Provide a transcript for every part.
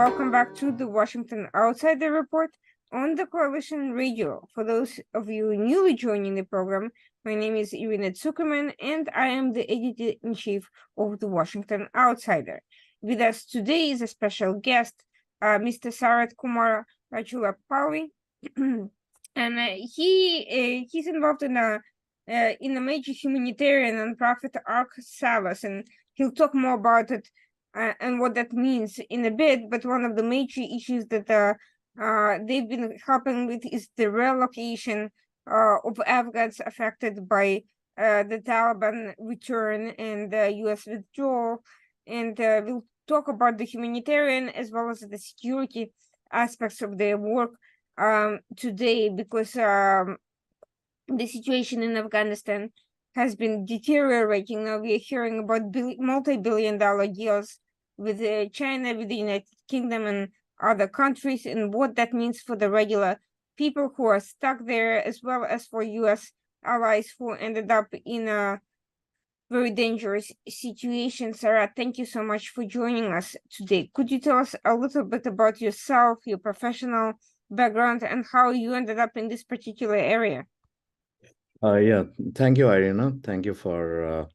welcome back to the Washington Outsider Report on the Coalition Radio. For those of you newly joining the program, my name is Irina Zuckerman, and I am the editor-in-chief of the Washington Outsider. With us today is a special guest, Mr. Sarat Kumar Rachulapalli, and he's involved in a major humanitarian nonprofit Arc Salas, and he'll talk more about it and what that means in a bit. But one of the major issues that they've been helping with is the relocation of Afghans affected by the Taliban return and the U.S. withdrawal. And we'll talk about the humanitarian as well as the security aspects of their work today, because the situation in Afghanistan has been deteriorating. Now we are hearing about multi-billion-dollar deals with China, with the United Kingdom and other countries, and what that means for the regular people who are stuck there, as well as for U.S. allies who ended up in a very dangerous situation. Sarah, thank you so much for joining us today. Could you tell us a little bit about yourself, your professional background, and how you ended up in this particular area? Yeah, thank you, Irina. Thank you for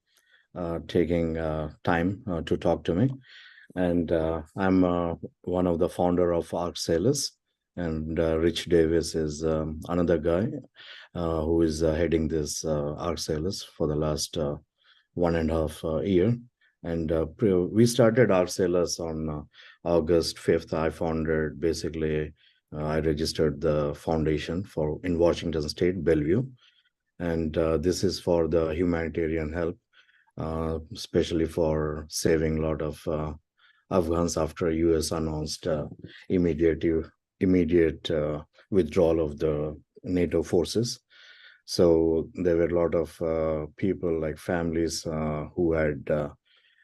taking time to talk to me. And I'm one of the founder of Arc Salas, and Rich Davis is another guy who is heading this Arc Salas for the last 1.5 year. And we started Arc Salas on August 5th. I founded, basically, I registered the foundation in Washington State, Bellevue. And this is for the humanitarian help, especially for saving a lot of Afghans after U.S. announced immediate withdrawal of the NATO forces. So there were a lot of people, like families, who had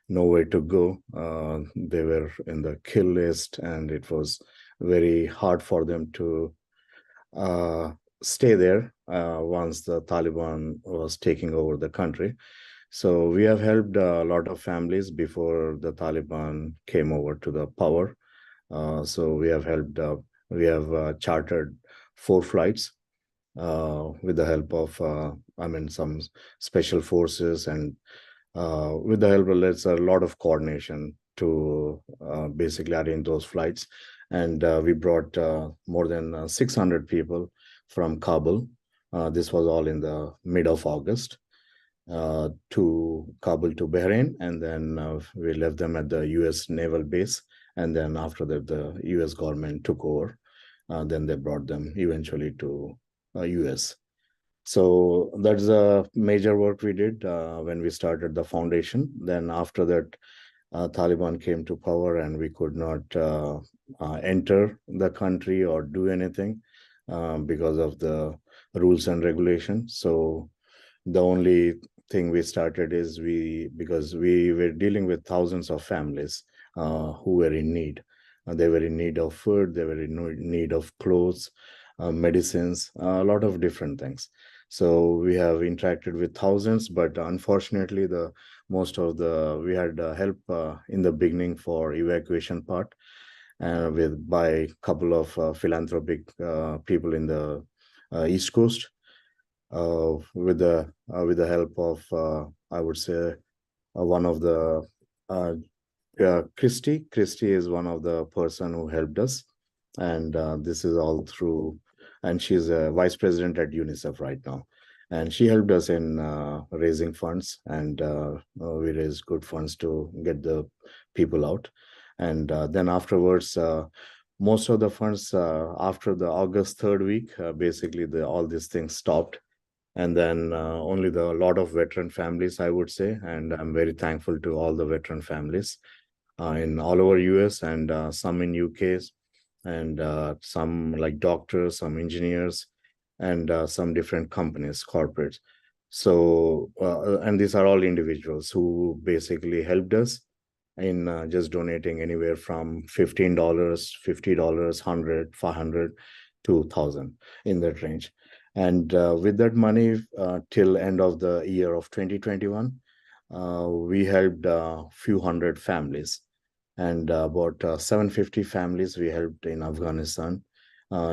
nowhere to go. They were in the kill list, and it was very hard for them to stay there once the Taliban was taking over the country. So we have helped a lot of families before the Taliban came over to the power. So we have helped, we have chartered 4 flights with the help of, some special forces, and with the help of, a lot of coordination to basically arrange those flights. And we brought more than 600 people from Kabul. This was all in the mid of August. To Kabul to Bahrain, and then we left them at the U.S. naval base, and then after that the U.S. government took over. Then they brought them eventually to U.S. So that's a major work we did when we started the foundation. Then after that, Taliban came to power, and we could not enter the country or do anything because of the rules and regulations. So the only thing we started is because we were dealing with thousands of families who were in need. They were in need of food, they were in need of clothes, medicines, a lot of different things. So we have interacted with thousands, but unfortunately, we had help in the beginning for evacuation part, by a couple of philanthropic people in the East Coast. With the help of I would say one of the Christy is one of the person who helped us, and this is all through, and she's a vice president at UNICEF right now, and she helped us in raising funds, and we raised good funds to get the people out. And then afterwards, most of the funds after the August 3rd week, basically all these things stopped. And then only a lot of veteran families, I would say, and I'm very thankful to all the veteran families in all over US, and some in UK, and some like doctors, some engineers, and some different companies, corporates. So, and these are all individuals who basically helped us in just donating anywhere from $15, $50, $100, $500 to $1,000, in that range. And with that money, till end of the year of 2021, we helped a few hundred families. and about 750 families we helped in Afghanistan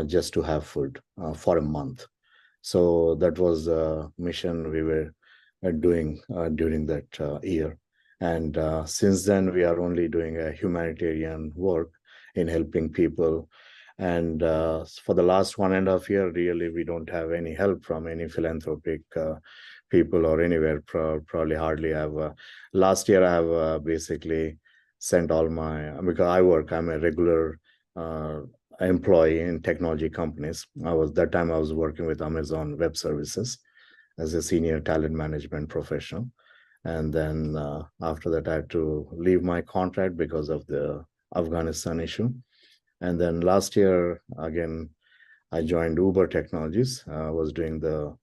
just to have food for a month. So that was the mission we were doing during that year. And since then, we are only doing a humanitarian work in helping people. And for the last 1.5 year, really, we don't have any help from any philanthropic people or anywhere. Probably hardly have. Last year, I have basically sent all my, because I'm a regular employee in technology companies. That time I was working with Amazon Web Services as a senior talent management professional. And then after that, I had to leave my contract because of the Afghanistan issue. And then last year, again, I joined Uber Technologies. I was doing the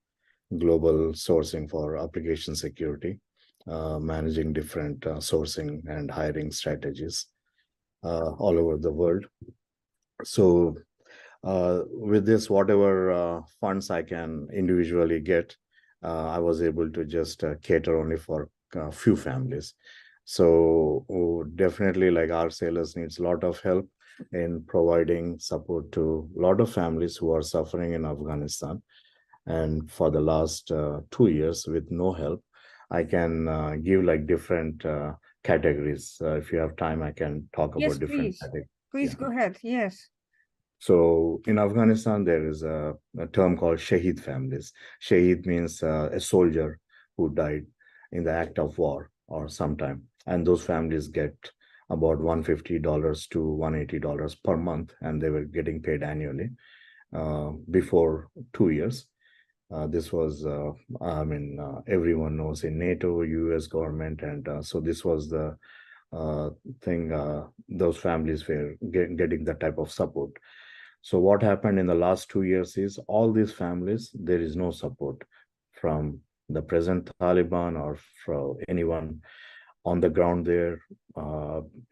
global sourcing for application security, managing different sourcing and hiring strategies all over the world. So with this, whatever funds I can individually get, I was able to just cater only for a few families. So definitely, like, our sailors needs a lot of help in providing support to a lot of families who are suffering in Afghanistan. And for the last 2 years, with no help, I can give like different categories. If you have time, I can talk Yes, about different please. categories. Please Yeah. go ahead. Yes. So in Afghanistan, there is a term called Shaheed families. Shaheed means a soldier who died in the act of war or sometime. And those families get about $150 to $180 per month, and they were getting paid annually before 2 years. This was, everyone knows in NATO, US government. And so this was the thing, those families were getting that type of support. So what happened in the last 2 years is all these families, there is no support from the present Taliban or from anyone on the ground there,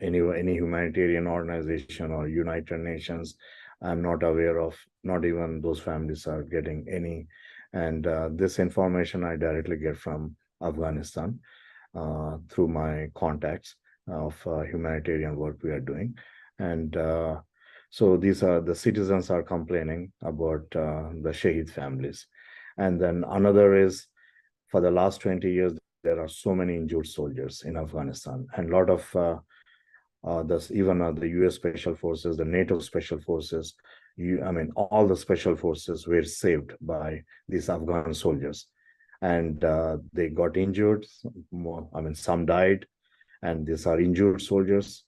any humanitarian organization or United Nations. I'm not aware of, not even those families are getting any. And this information I directly get from Afghanistan through my contacts of humanitarian work we are doing. And so these are the citizens are complaining about the Shaheed families. And then another is, for the last 20 years, there are so many injured soldiers in Afghanistan, and a lot of the US Special Forces, the NATO Special Forces, all the special forces were saved by these Afghan soldiers, and they got injured. Some died, and these are injured soldiers,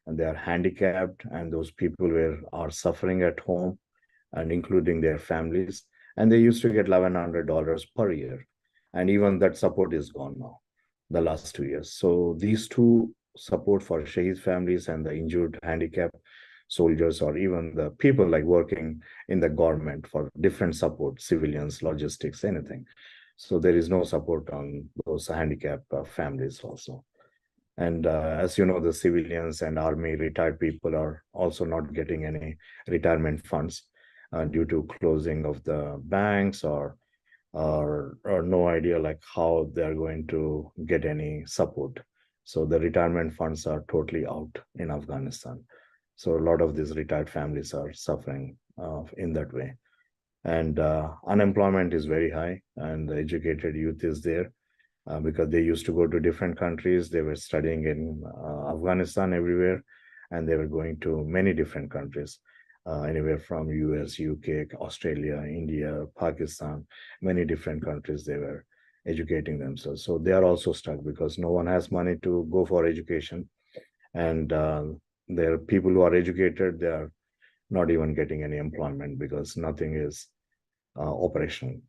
and they are handicapped, and those people are suffering at home, and including their families. And they used to get $1,100 per year, and even that support is gone now, the last 2 years. So these two support for Shaheed families and the injured, handicapped soldiers, or even the people like working in the government for different support, civilians, logistics, anything. So there is no support on those handicapped families also. And as you know, the civilians and army retired people are also not getting any retirement funds due to closing of the banks, or no idea like how they're going to get any support. So the retirement funds are totally out in Afghanistan. So a lot of these retired families are suffering in that way. And unemployment is very high, and the educated youth is there because they used to go to different countries. They were studying in Afghanistan everywhere, and they were going to many different countries, anywhere from US, UK, Australia, India, Pakistan, many different countries. They were educating themselves. So they are also stuck because no one has money to go for education. And there are people who are educated, they are not even getting any employment because nothing is operational.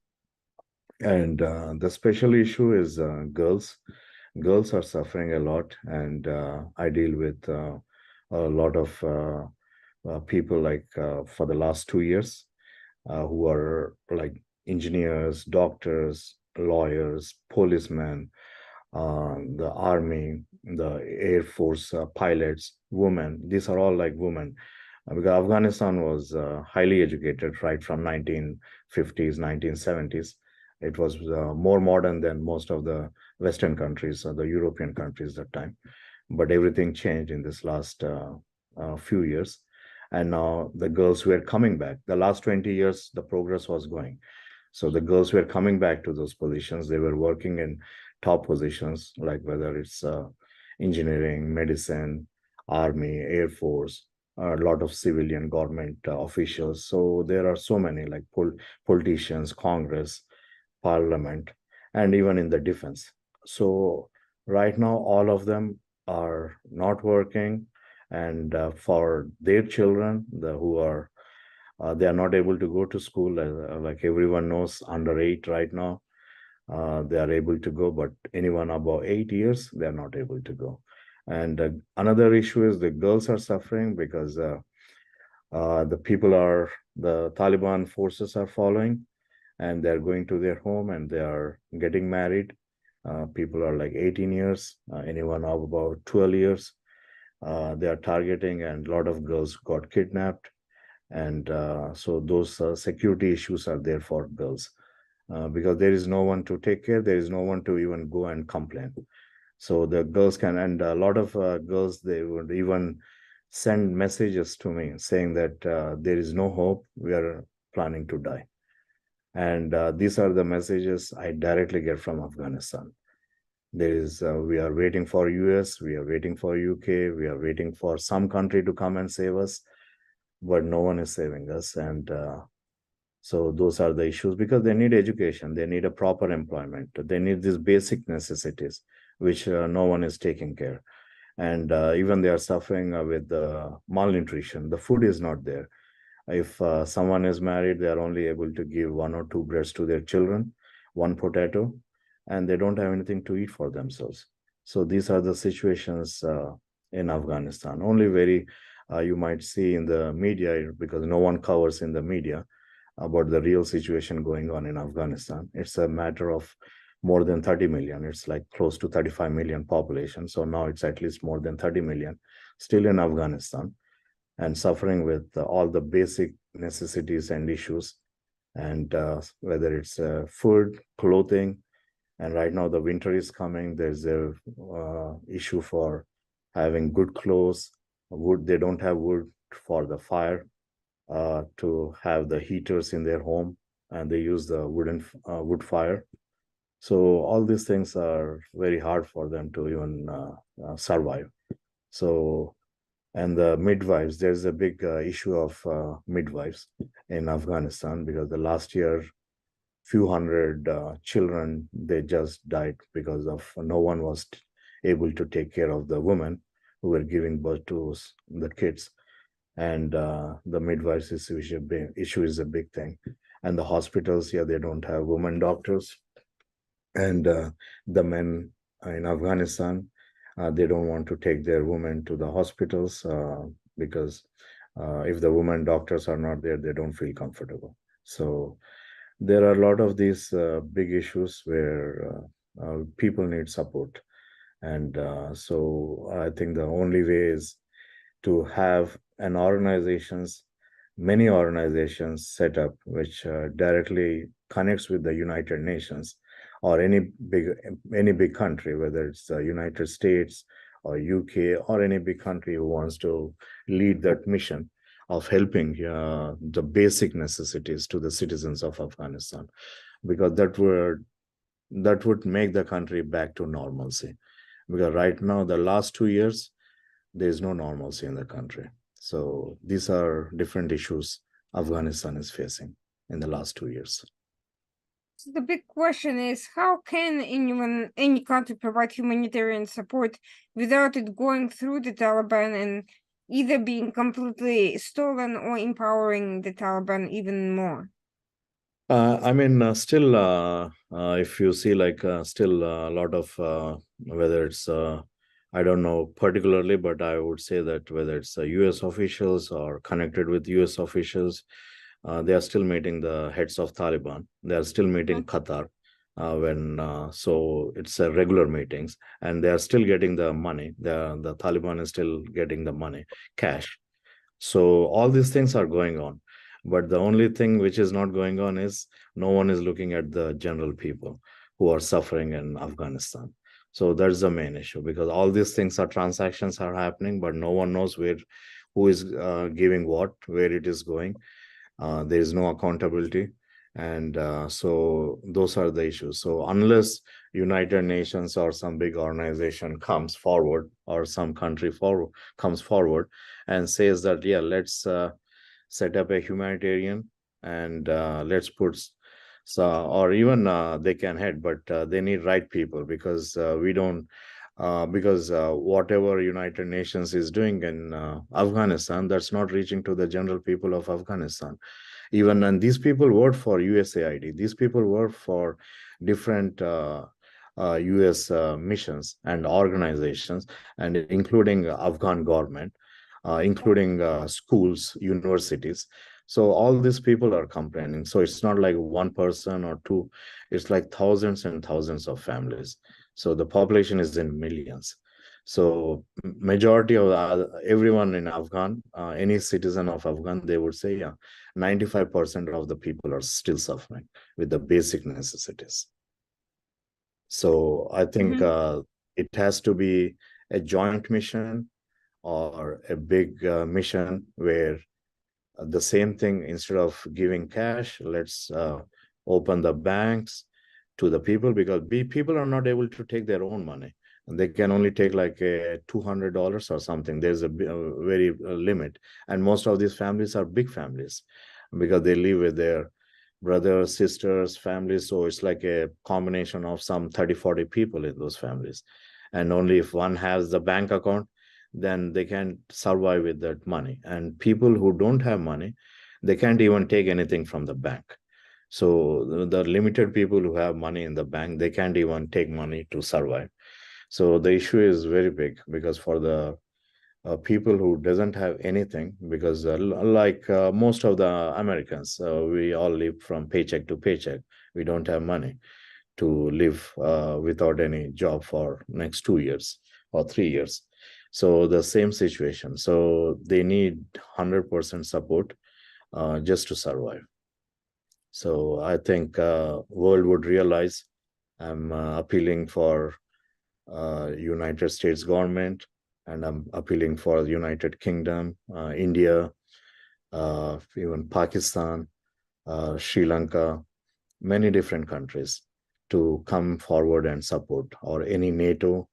And the special issue is girls. Girls are suffering a lot, and I deal with a lot of people like for the last 2 years who are like engineers, doctors, lawyers, policemen, the army, the air force pilots, women. These are all like women. Because Afghanistan was highly educated right from 1950s, 1970s. It was more modern than most of the Western countries or the European countries at that time. but everything changed in this last few years. And now the girls were coming back. The last 20 years, the progress was going. So the girls were coming back to those positions. They were working in top positions, like whether it's engineering, medicine, army, air force, a lot of civilian government officials. So there are so many like politicians, Congress, parliament, and even in the defense. So right now, all of them are not working, and for their children, who are they are not able to go to school. Like everyone knows, under 8 right now, they are able to go, but anyone above 8 years, they are not able to go. And another issue is the girls are suffering because the Taliban forces are following, and they're going to their home and they are getting married. People are like 18 years, anyone of about 12 years. They are targeting, and a lot of girls got kidnapped. And so those security issues are there for girls because there is no one to take care. There is no one to even go and complain. So the girls can, and a lot of girls, they would even send messages to me saying that there is no hope. We are planning to die. And these are the messages I directly get from Afghanistan. There is, we are waiting for US, we are waiting for UK, we are waiting for some country to come and save us, but no one is saving us. And so those are the issues because they need education, they need a proper employment, they need these basic necessities, which no one is taking care. And even they are suffering with malnutrition. The food is not there. If someone is married, they are only able to give 1 or 2 breads to their children, one potato, and they don't have anything to eat for themselves. So these are the situations in Afghanistan. Only very you might see in the media, because no one covers in the media about the real situation going on in Afghanistan. It's a matter of more than 30 million. It's like close to 35 million population. So now it's at least more than 30 million still in Afghanistan and suffering with all the basic necessities and issues. And whether it's food, clothing, and right now the winter is coming, there's a issue for having good clothes, wood. They don't have wood for the fire to have the heaters in their home, and they use the wood fire. So all these things are very hard for them to even survive. So, and the midwives, there's a big issue of midwives in Afghanistan because the last year, few hundred children, they just died because of no one was able to take care of the women who were giving birth to the kids. And the midwives issue is a big thing. And the hospitals, yeah, they don't have women doctors. And the men in Afghanistan, they don't want to take their women to the hospitals because if the women doctors are not there, they don't feel comfortable. So there are a lot of these big issues where people need support. And so I think the only way is to have many organizations set up which directly connects with the United Nations or any big country, whether it's the United States or UK or any big country who wants to lead that mission of helping the basic necessities to the citizens of Afghanistan, because that would make the country back to normalcy. Because right now, the last 2 years, there is no normalcy in the country. So these are different issues Afghanistan is facing in the last 2 years. So the big question is, how can any country provide humanitarian support without it going through the Taliban and either being completely stolen or empowering the Taliban even more? I mean, still, if you see, like, still a lot of whether it's I don't know particularly, but I would say that whether it's US officials or connected with US officials, they are still meeting the heads of Taliban. They are still meeting Qatar so it's regular meetings, and they are still getting the money. The Taliban is still getting the money, cash. So all these things are going on. But the only thing which is not going on is no one is looking at the general people who are suffering in Afghanistan. So that's the main issue, because all these things are transactions are happening, but no one knows who is giving what, where it is going. There is no accountability. And so those are the issues. So unless United Nations or some big organization comes forward, or some country comes forward and says that, yeah, let's set up a humanitarian, and let's put so, or even they can head, but they need right people, because we don't because whatever United Nations is doing in Afghanistan, that's not reaching to the general people of Afghanistan. Even, and these people work for USAID, these people work for different US missions and organizations, and including Afghan government, including schools, universities. So all these people are complaining. So it's not like one person or two, it's like thousands and thousands of families. So the population is in millions. So majority of everyone in Afghan, any citizen of Afghan, they would say, yeah, 95% of the people are still suffering with the basic necessities. So I think it has to be a joint mission, or a big mission, where the same thing, instead of giving cash, let's open the banks to the people, because people are not able to take their own money, and they can only take like a $200 or something. There's a very limit, and most of these families are big families, because they live with their brothers, sisters, families. So it's like a combination of some 30-40 people in those families, and only if one has the bank account, then they can survive with that money. And people who don't have money, they can't even take anything from the bank. So the limited people who have money in the bank, they can't even take money to survive. So the issue is very big, because for the people who doesn't have anything, because like most of the Americans, we all live from paycheck to paycheck. We don't have money to live without any job for next 2 years or 3 years. So the same situation. So they need 100% support just to survive. So I think world would realize. I'm appealing for United States government, and I'm appealing for the United Kingdom, India, even Pakistan, Sri Lanka, many different countries, to come forward and support, or any NATO,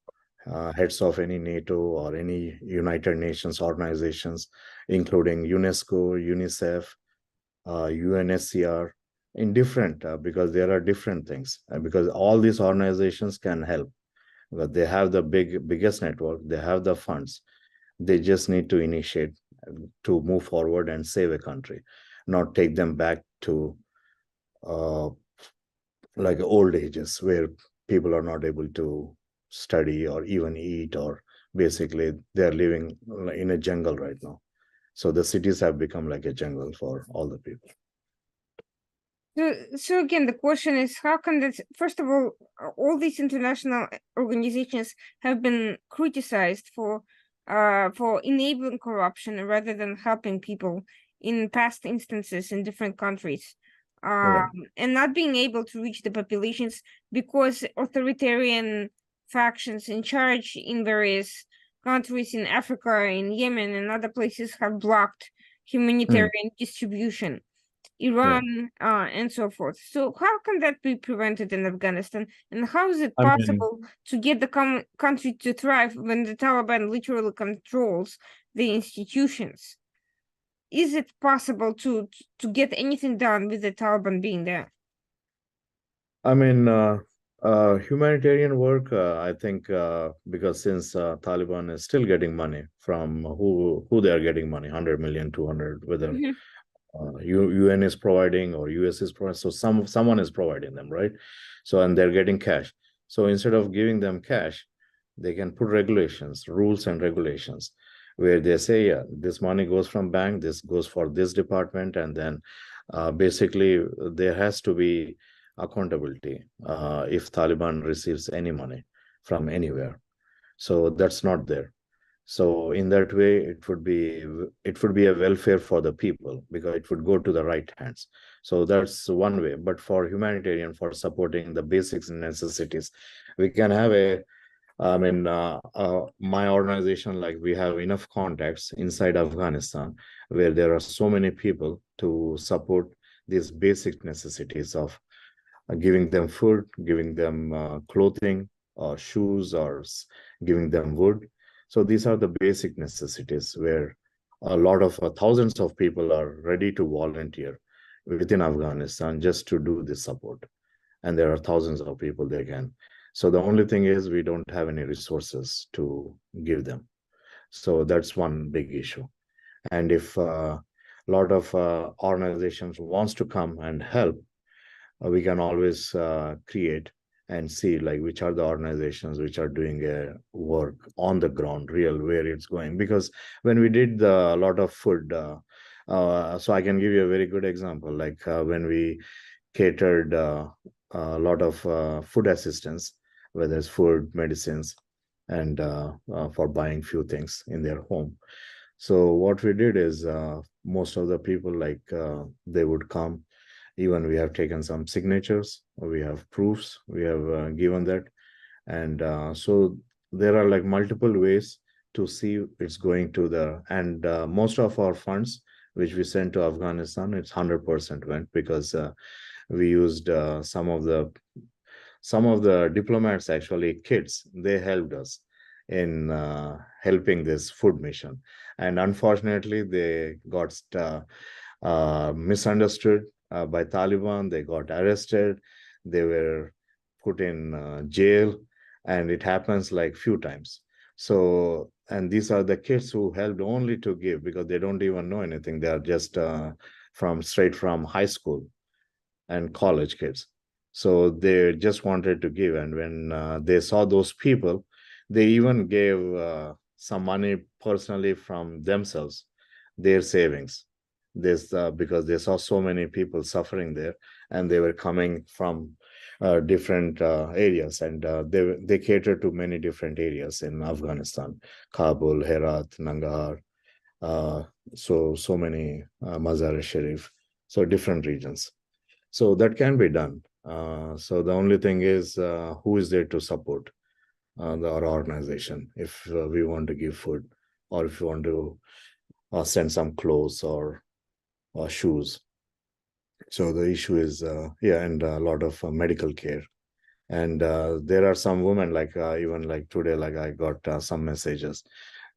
heads of any NATO or any United Nations organizations, including UNESCO, UNICEF, UNSCR, in different, because there are different things, because all these organizations can help, but they have the biggest network, they have the funds. They just need to initiate to move forward and save a country, not take them back to like old ages, where people are not able to study or even eat, or basically they're living in a jungle right now. So the cities have become like a jungle for all the people. So again, the question is, how can this? First of all these international organizations have been criticized for enabling corruption rather than helping people in past instances in different countries, Right. and not being able to reach the populations because authoritarian factions in charge in various countries in Africa, in Yemen, and other places have blocked humanitarian distribution. Right. Iran, and so forth. So how can that be prevented in Afghanistan? And how is it I mean, possible to get the country to thrive when the Taliban literally controls the institutions? Is it possible to get anything done with the Taliban being there? I mean, humanitarian work, I think, because since Taliban is still getting money from who they are getting money, 100 million, 200, whether Mhm. UN is providing or US is providing. So someone is providing them, right? So, and they're getting cash. So instead of giving them cash, they can put regulations, rules and regulations, where they say, yeah, this money goes from bank, this goes for this department, and then basically there has to be accountability if Taliban receives any money from anywhere. So that's not there. So in that way, it would be a welfare for the people, because it would go to the right hands. So that's one way. But for humanitarian, for supporting the basics and necessities, we can have a I mean, my organization, like we have enough contacts inside Afghanistan where there are so many people to support these basic necessities of giving them food, giving them clothing or shoes, or giving them wood. So these are the basic necessities where a lot of thousands of people are ready to volunteer within Afghanistan just to do this support. And there are thousands of people they can. So the only thing is we don't have any resources to give them. So that's one big issue. And if a lot of organizations wants to come and help, we can always create and see like which are the organizations which are doing work on the ground, real where it's going. Because when we did a lot of food, so I can give you a very good example. Like when we catered a lot of food assistance, whether it's food, medicines, and for buying few things in their home. So what we did is most of the people like they would come. Even we have taken some signatures, we have proofs, we have given that. And so there are like multiple ways to see it's going to the, and most of our funds which we sent to Afghanistan, it's 100% went because we used some of the diplomats, actually kids, they helped us in helping this food mission. And unfortunately they got misunderstood by Taliban. They got arrested, they were put in jail, and it happens like few times. So, and these are the kids who helped only to give because they don't even know anything. They are just from straight from high school and college kids. So they just wanted to give. And when they saw those people, they even gave some money personally from themselves, their savings. This because they saw so many people suffering there, and they were coming from different areas, and they cater to many different areas in Afghanistan: Kabul, Herat, Nangarhar, so many Mazar-e-Sharif, so different regions. So that can be done. So the only thing is who is there to support our organization if we want to give food, or if you want to send some clothes or shoes. So the issue is yeah, and a lot of medical care. And there are some women like even like today, like I got some messages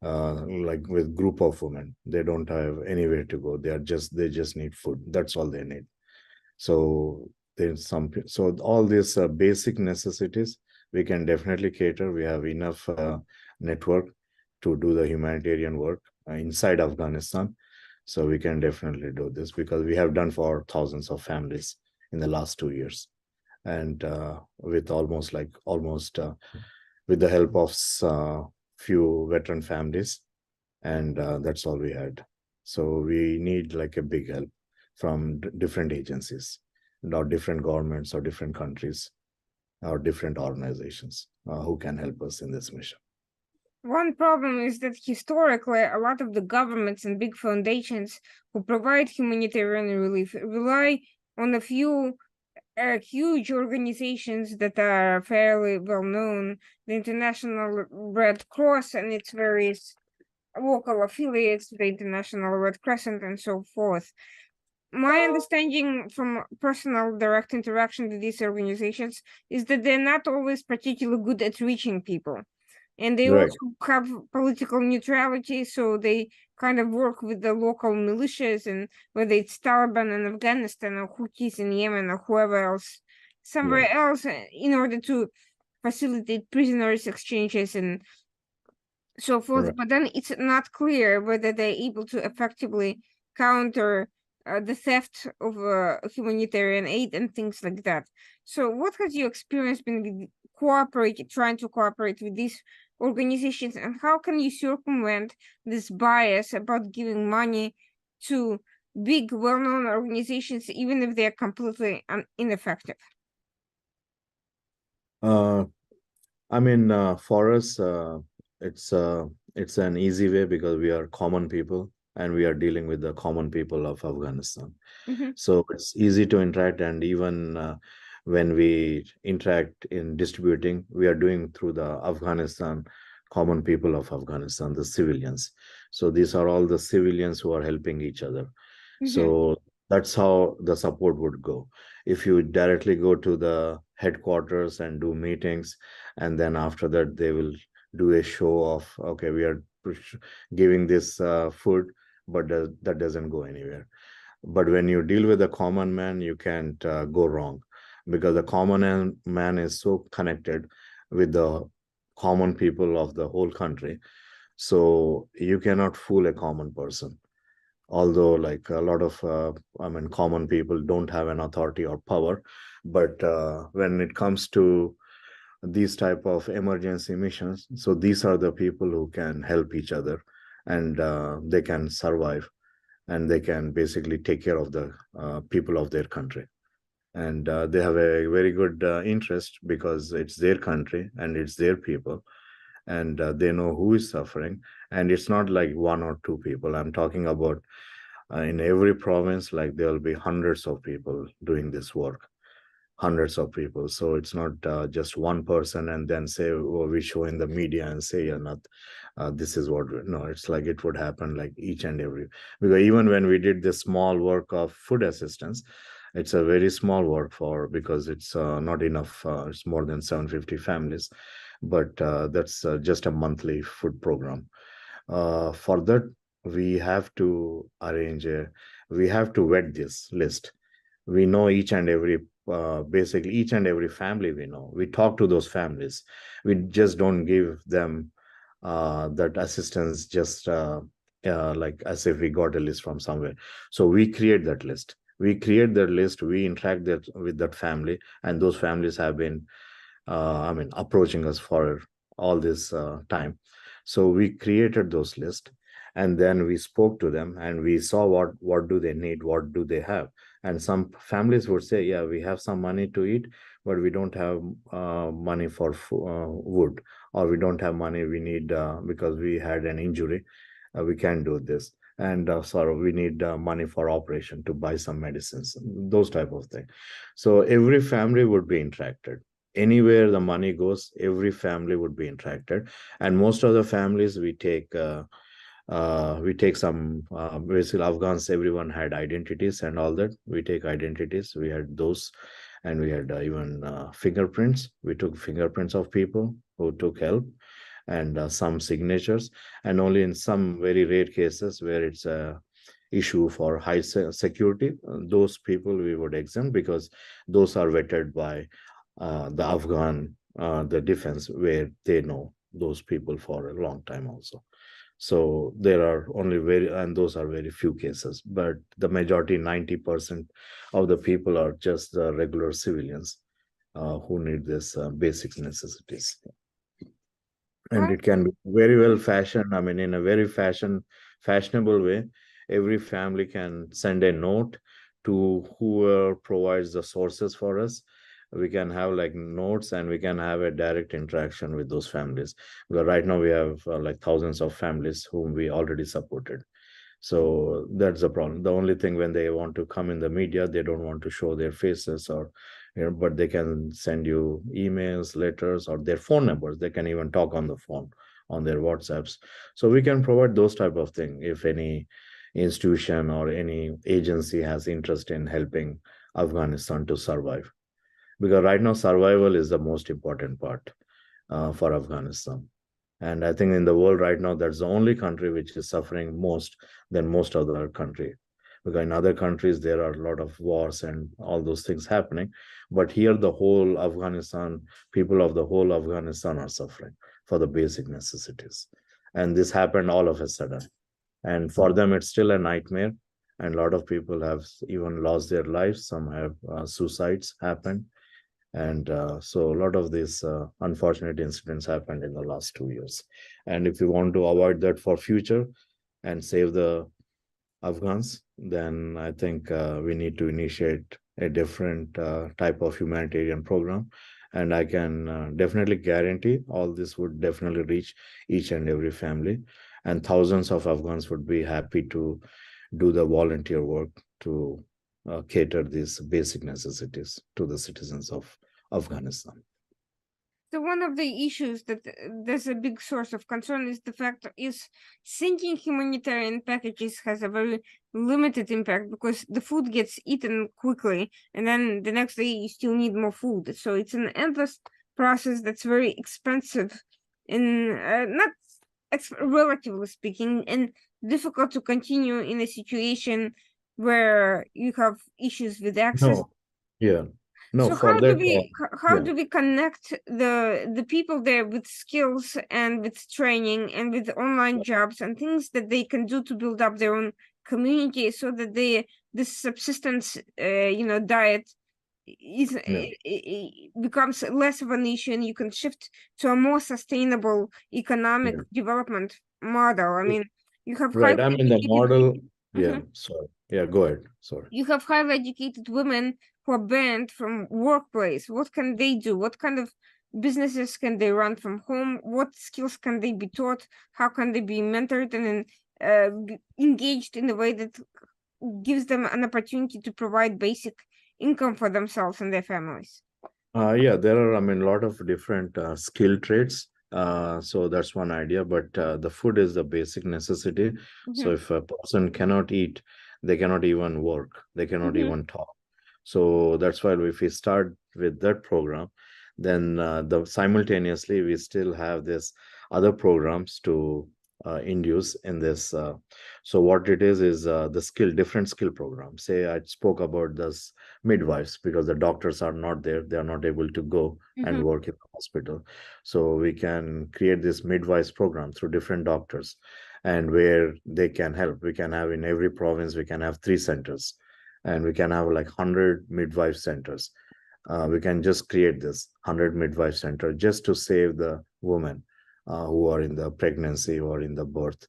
like with group of women. They don't have anywhere to go. They just need food. That's all they need. So there's some, so all these basic necessities we can definitely cater. We have enough network to do the humanitarian work inside Afghanistan. So we can definitely do this because we have done for thousands of families in the last 2 years. And with almost with the help of few veteran families, and that's all we had. So we need like a big help from different agencies, not different governments or different countries or different organizations who can help us in this mission. One problem is that historically, a lot of the governments and big foundations who provide humanitarian relief rely on a few huge organizations that are fairly well known, the International Red Cross and its various local affiliates, the International Red Crescent, and so forth. My understanding from personal direct interaction with these organizations is that they're not always particularly good at reaching people. And they Right. also have political neutrality, so they kind of work with the local militias, and whether it's Taliban in Afghanistan or Houthis in Yemen or whoever else, somewhere Right. else, in order to facilitate prisoners exchanges and so forth. Right. But then it's not clear whether they're able to effectively counter the theft of humanitarian aid and things like that. So, what has your experience been with trying to cooperate with these organizations, and how can you circumvent this bias about giving money to big, well-known organizations, even if they're completely ineffective? I mean, for us, it's it's an easy way because we are common people and we are dealing with the common people of Afghanistan. Mhm. So it's easy to interact, and even when we interact in distributing, we are doing through the Afghanistan, common people of Afghanistan, the civilians. So these are all the civilians who are helping each other. Mm-hmm. So that's how the support would go. If you directly go to the headquarters and do meetings, and then after that they will do a show of, okay, we are giving this food, but that doesn't go anywhere. But when you deal with a common man, you can't go wrong, because the man is so connected with the common people of the whole country. So you cannot fool a common person. Although, like a lot of, common people don't have an authority or power, but when it comes to these type of emergency missions, so these are the people who can help each other, and they can survive, and they can basically take care of the people of their country. And they have a very good interest, because it's their country and it's their people, and they know who is suffering. And it's not like one or two people. I'm talking about in every province, like there will be hundreds of people doing this work, hundreds of people. So it's not just one person and then say, oh, we show in the media and say, yeah, not this is what no, it's like it would happen like each and every. Because even when we did this small work of food assistance, it's a very small work, for because it's not enough, it's more than 750 families, but that's just a monthly food program. For that, we have to arrange a, we have to vet this list. We know each and every, basically each and every family. We know, we talk to those families. We just don't give them that assistance just like as if we got a list from somewhere. So we create that list, we interact that with that family, and those families have been approaching us for all this time. So we created those lists, and then we spoke to them, and we saw what do they need, what do they have. And some families would say, yeah, we have some money to eat, but we don't have money for wood, or we don't have money, we need because we had an injury, we can't do this, and sorry, we need money for operation to buy some medicines, those type of thing. So every family would be interacted. Anywhere the money goes, every family would be interacted. And most of the families, we take some basically Afghans, everyone had identities and all that. We take identities, we had those, and we had even fingerprints. We took fingerprints of people who took help, and some signatures. And only in some very rare cases where it's a issue for high security, those people we would exempt, because those are vetted by the Afghan, the defense, where they know those people for a long time also. So there are only and those are very few cases, but the majority, 90% of the people are just the regular civilians who need this basic necessities. And it can be very well fashioned, in a very fashionable way. Every family can send a note to whoever provides the sources for us. We can have like notes, and we can have a direct interaction with those families, because right now we have like thousands of families whom we already supported. So that's the problem. The only thing, when they want to come in the media, they don't want to show their faces, or but they can send you emails, letters, or their phone numbers. They can even talk on the phone, on their WhatsApps. So we can provide those type of thing if any institution or any agency has interest in helping Afghanistan to survive. Because right now survival is the most important part for Afghanistan. And I think in the world right now, that's the only country which is suffering most than most other country. Because in other countries, there are a lot of wars and all those things happening. But here, the whole Afghanistan, people of the whole Afghanistan are suffering for the basic necessities. And this happened all of a sudden. And for them, it's still a nightmare. And a lot of people have even lost their lives. Some have suicides happened. And so a lot of these unfortunate incidents happened in the last 2 years. And if we want to avoid that for future and save the Afghans, then I think we need to initiate a different type of humanitarian program. And I can definitely guarantee all this would definitely reach each and every family. And thousands of Afghans would be happy to do the volunteer work to cater these basic necessities to the citizens of Afghanistan. So one of the issues that there's a big source of concern is the fact is sending humanitarian packages has a very limited impact because the food gets eaten quickly and then the next day you still need more food. So it's an endless process that's very expensive and not relatively speaking, and difficult to continue in a situation where you have issues with access. No, yeah, no, So for how do that, we how yeah, do we connect the people there with skills and with training and with online jobs and things that they can do to build up their own community so that this subsistence diet is yeah, becomes less of an issue and you can shift to a more sustainable economic yeah. development model. I mean, you have Right. highly I mean, the educated model, yeah, Mhm. sorry. Yeah, go ahead. Sorry. You have highly educated women who are banned from workplace. What can they do? What kind of businesses can they run from home? What skills can they be taught? How can they be mentored and engaged in a way that gives them an opportunity to provide basic income for themselves and their families? Yeah, there are, I mean, a lot of different skill traits. So that's one idea, but the food is the basic necessity. So Mhm, if a person cannot eat, they cannot even work, they cannot mhm, even talk. So that's why if we start with that program, then the simultaneously we still have this other programs to induce in this. So what it is the different skill programs. Say I spoke about this midwives because the doctors are not there, they are not able to go and mhm, work in the hospital. So we can create this midwives program through different doctors, and where they can help. We can have in every province, we can have 3 centers, and we can have like 100 midwife centers. We can just create this 100 midwife center just to save the women who are in the pregnancy or in the birth.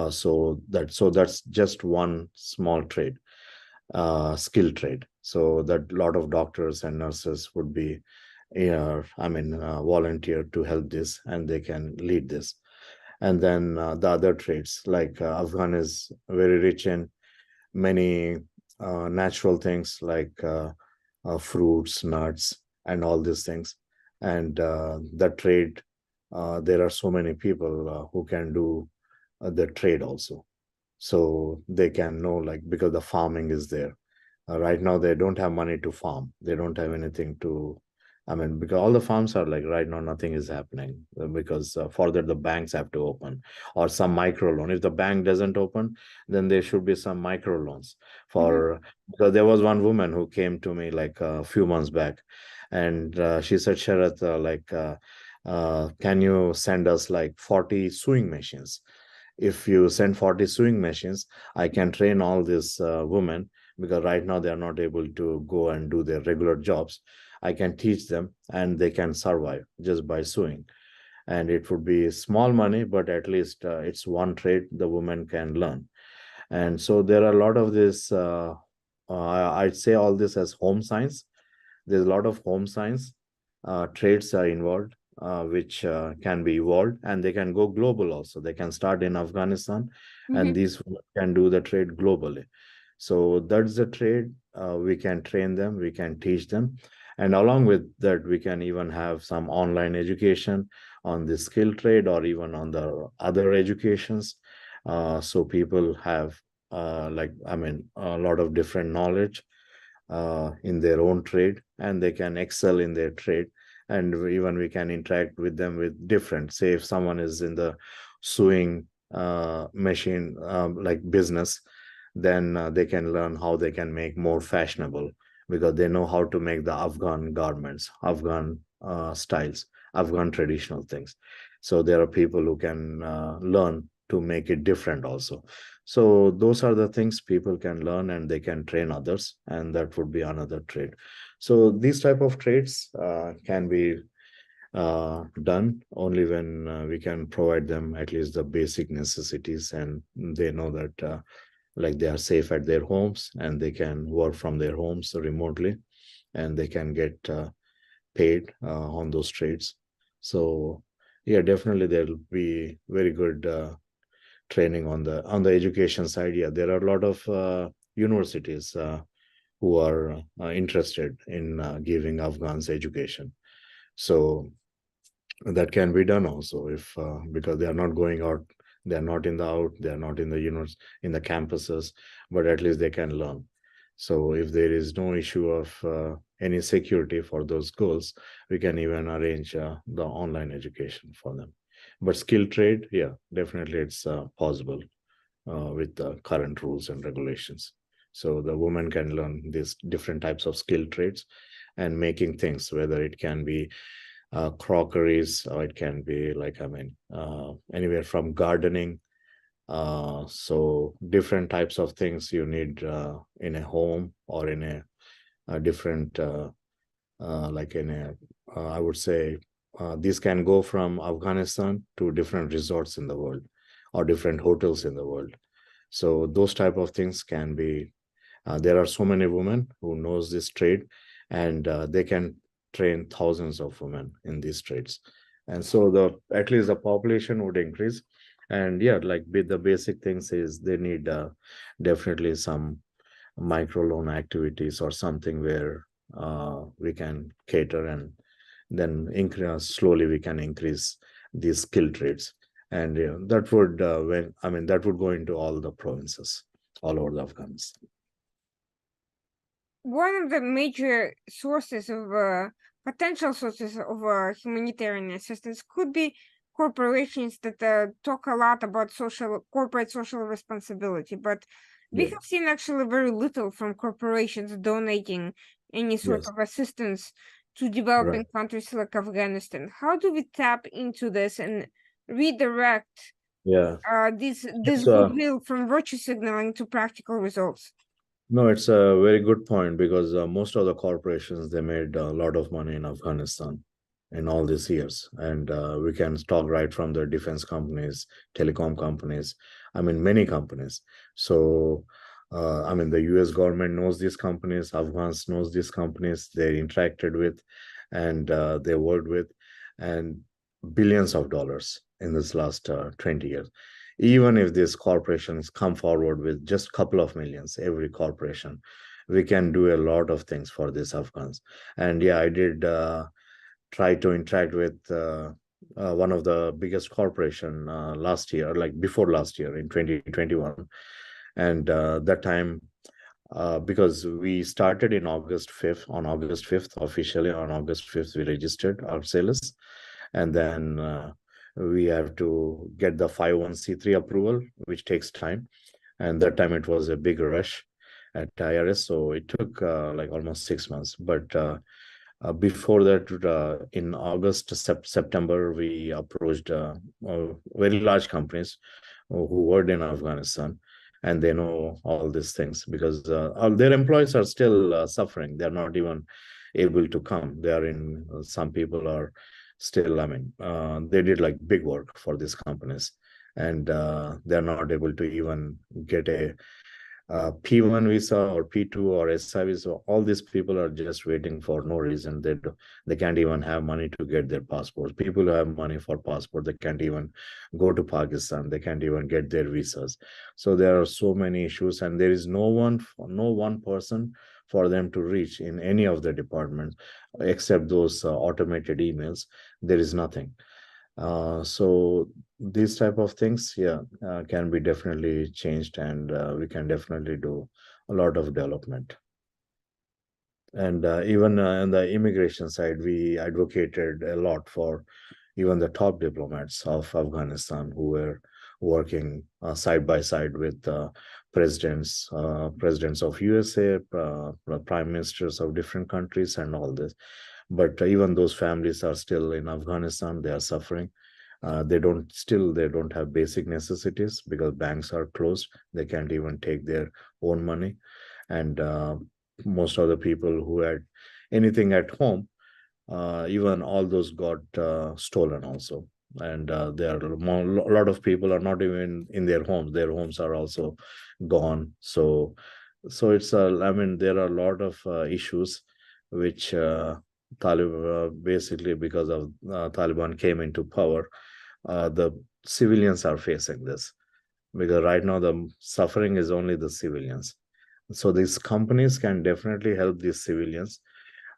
So that's just one small trade, skill trade. So that a lot of doctors and nurses would be, volunteer to help this, and they can lead this. And then the other trades, like Afghan is very rich in many natural things like fruits, nuts, and all these things. And the trade, there are so many people who can do the trade also. So they can know, like, because the farming is there. Right now, they don't have money to farm. They don't have anything to, I mean, because all the farms are like right now, nothing is happening because for that, the banks have to open or some micro loan. If the bank doesn't open, then there should be some micro loans mhm, for, because there was one woman who came to me like a few months back, and she said, Sharat, can you send us like 40 sewing machines? If you send 40 sewing machines, I can train all these women, because right now they are not able to go and do their regular jobs. I can teach them and they can survive just by sewing. And it would be small money, but at least it's one trade the woman can learn. And so there are a lot of this, I'd say all this as home science. There's a lot of home science trades are involved, which can be evolved, and they can go global also. They can start in Afghanistan, and mhm. these can do the trade globally. So that's the trade. We can train them, we can teach them. And along with that, we can even have some online education on the skill trade or even on the other educations. So people have, a lot of different knowledge in their own trade, and they can excel in their trade. And even we can interact with them with different, say if someone is in the sewing machine like business, then they can learn how they can make more fashionable, because they know how to make the Afghan garments, Afghan styles, Afghan traditional things. So there are people who can learn to make it different also. So those are the things people can learn, and they can train others, and that would be another trade. So these type of trades can be done only when we can provide them at least the basic necessities, and they know that like they are safe at their homes, and they can work from their homes remotely, and they can get paid on those trades. So yeah, definitely there'll be very good training on the education side. Yeah, there are a lot of universities who are interested in giving Afghans education. So that can be done also if because they are not going out, they are not in the out, they are not in the in the campuses, but at least they can learn. So if there is no issue of any security for those schools, we can even arrange the online education for them. But skill trade, yeah, definitely it's possible with the current rules and regulations. So the woman can learn these different types of skill trades and making things, whether it can be crockeries, or it can be like, I mean, anywhere from gardening. So different types of things you need in a home or in a different, like in a, I would say, these can go from Afghanistan to different resorts in the world or different hotels in the world. So those type of things can be, there are so many women who knows this trade, and they can train thousands of women in these trades. And so the at least the population would increase. And yeah, like with the basic things is they need definitely some micro loan activities or something where we can cater, and then increase slowly we can increase these skill trades. And that would when I mean that would go into all the provinces all over the Afghanistan. One of the major sources of potential sources of humanitarian assistance could be corporations that talk a lot about corporate social responsibility, but we Yeah. have seen actually very little from corporations donating any sort Yes. of assistance to Right. developing countries like Afghanistan. How do we tap into this and redirect Yeah. this It's goodwill from virtue signaling to practical results? no, it's a very good point because most of the corporations they made a lot of money in Afghanistan in all these years, and we can talk right from the defense companies, telecom companies. I mean, many companies. So, I mean, the U.S. government knows these companies, Afghans knows these companies. They interacted with, and they worked with, and billions of dollars in this last 20 years. Even if these corporations come forward with just a couple of millions, every corporation, we can do a lot of things for these Afghans. And yeah, I did try to interact with one of the biggest corporation last year, like before last year in 2021. And that time, because we started in August 5th, on August 5th, officially on August 5th, we registered our sales. And then we have to get the 501(c)(3) approval, which takes time. And that time it was a big rush at IRS. So it took like almost 6 months. But before that, in August, September, we approached very large companies who worked in Afghanistan, and they know all these things because all their employees are still suffering. They're not even able to come. They are in, some people are still, I mean, they did like big work for these companies, and they're not able to even get a P1 visa or P2 or SI visa. All these people are just waiting for no reason. They can't even have money to get their passports. People who have money for passport, they can't even go to Pakistan. They can't even get their visas. So there are so many issues, and there is no one person for them to reach in any of the departments except those automated emails. There is nothing. So these type of things, yeah, can be definitely changed, and we can definitely do a lot of development. And even on the immigration side, we advocated a lot for even the top diplomats of Afghanistan who were working side by side with presidents of USA, prime ministers of different countries, and all this. But even those families are still in Afghanistan. They are suffering. They don't have basic necessities because banks are closed. They can't even take their own money, and most of the people who had anything at home, even all those got stolen also. And there are a lot of people are not even in their homes. Their homes are also gone. So it's I mean, there are a lot of issues which basically because of Taliban came into power, the civilians are facing this, because right now the suffering is only the civilians. So these companies can definitely help these civilians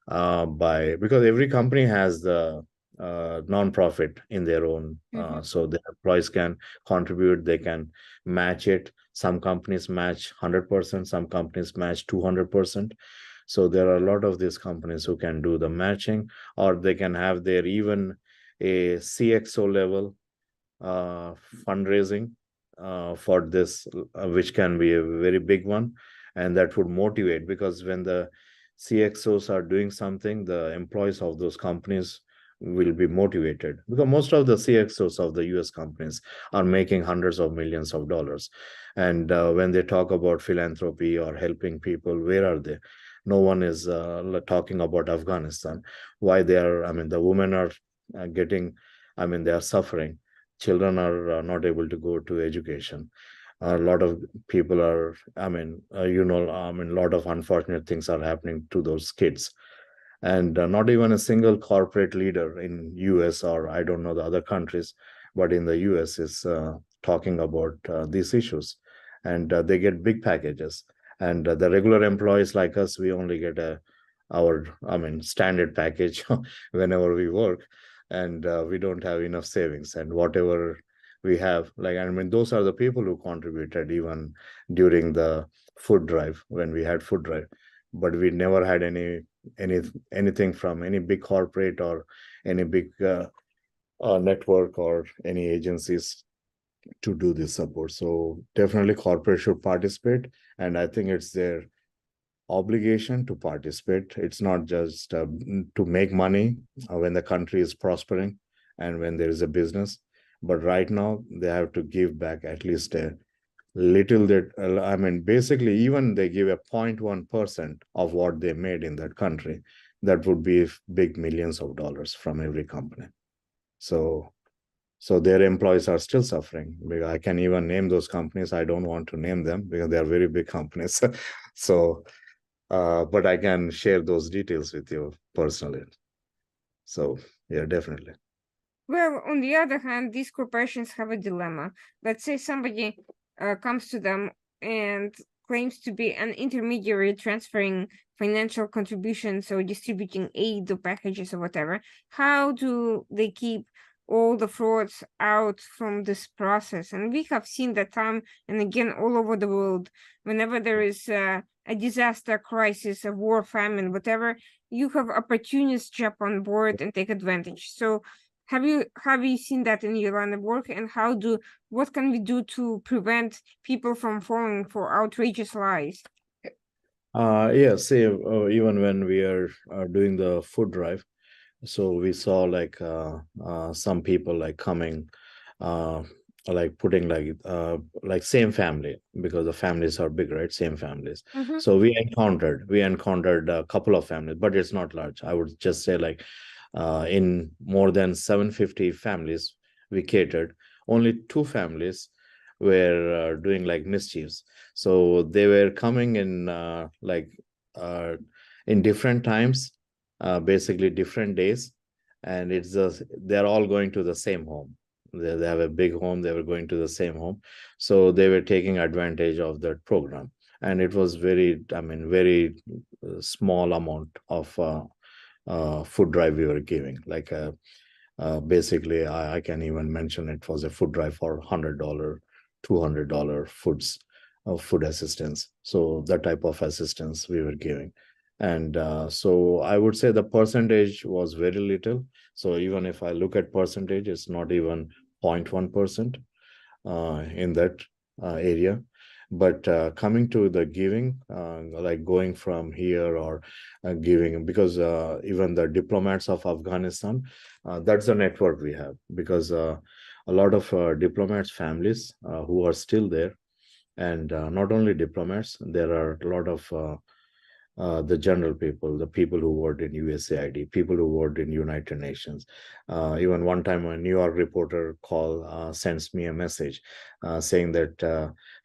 by, because every company has the non-profit in their own, Mm-hmm. so the employees can contribute, they can match it. Some companies match 100%, some companies match 200%. So there are a lot of these companies who can do the matching, or they can have their even a CXO level uh, fundraising for this, which can be a very big one, and that would motivate, because when the CXOs are doing something, the employees of those companies will be motivated, because most of the CXOs of the US companies are making hundreds of millions of dollars. And when they talk about philanthropy or helping people, where are they? No one is talking about Afghanistan. Why they are, I mean, the women are getting, I mean, they are suffering. Children are not able to go to education. A lot of people are, I mean, I mean, a lot of unfortunate things are happening to those kids. And not even a single corporate leader in US, or I don't know the other countries, but in the US is talking about these issues. And they get big packages. And the regular employees like us, we only get our, I mean, standard package whenever we work, and we don't have enough savings. And whatever we have, like, I mean, those are the people who contributed even during the food drive, when we had food drive. But we never had any anything from any big corporate or any big network or any agencies to do this support. So definitely corporate should participate, and I think it's their obligation to participate. It's not just to make money when the country is prospering and when there is a business, but right now they have to give back at least a little that, I mean, basically, even they give a 0.1% of what they made in that country, that would be big millions of dollars from every company. So their employees are still suffering. I can even name those companies. I don't want to name them because they are very big companies. So but I can share those details with you personally. So yeah, definitely. Well, on the other hand, these corporations have a dilemma. Let's say somebody comes to them and claims to be an intermediary transferring financial contributions or distributing aid or packages or whatever. How do they keep all the frauds out from this process? And we have seen that time and again all over the world. Whenever there is a disaster, crisis, a war, famine, whatever, you have opportunists jump on board and take advantage. So have you seen that in your line of work, and what can we do to prevent people from falling for outrageous lies? Yeah, say even when we are doing the food drive, so we saw like some people like coming, uh, like putting like same family, because the families are big, right? Same families. Mm-hmm. So we encountered a couple of families, but it's not large. I would just say like in more than 750 families we catered, only two families were doing like mischiefs. So they were coming in uh, in different times, basically different days, and it's just they're all going to the same home. They have a big home. They were going to the same home, so they were taking advantage of that program. And it was very, I mean, very small amount of food drive we were giving. Like basically, I can even mention it was a food drive for $100, $200 food assistance. So that type of assistance we were giving. And so I would say the percentage was very little. So even if I look at percentage, it's not even 0.1% in that area. But coming to the giving, like going from here or giving, because even the diplomats of Afghanistan, that's the network we have, because a lot of diplomats' families who are still there, and not only diplomats, there are a lot of the general people, the people who worked in USAID, people who worked in United Nations. Even one time, a New York reporter sends me a message saying that,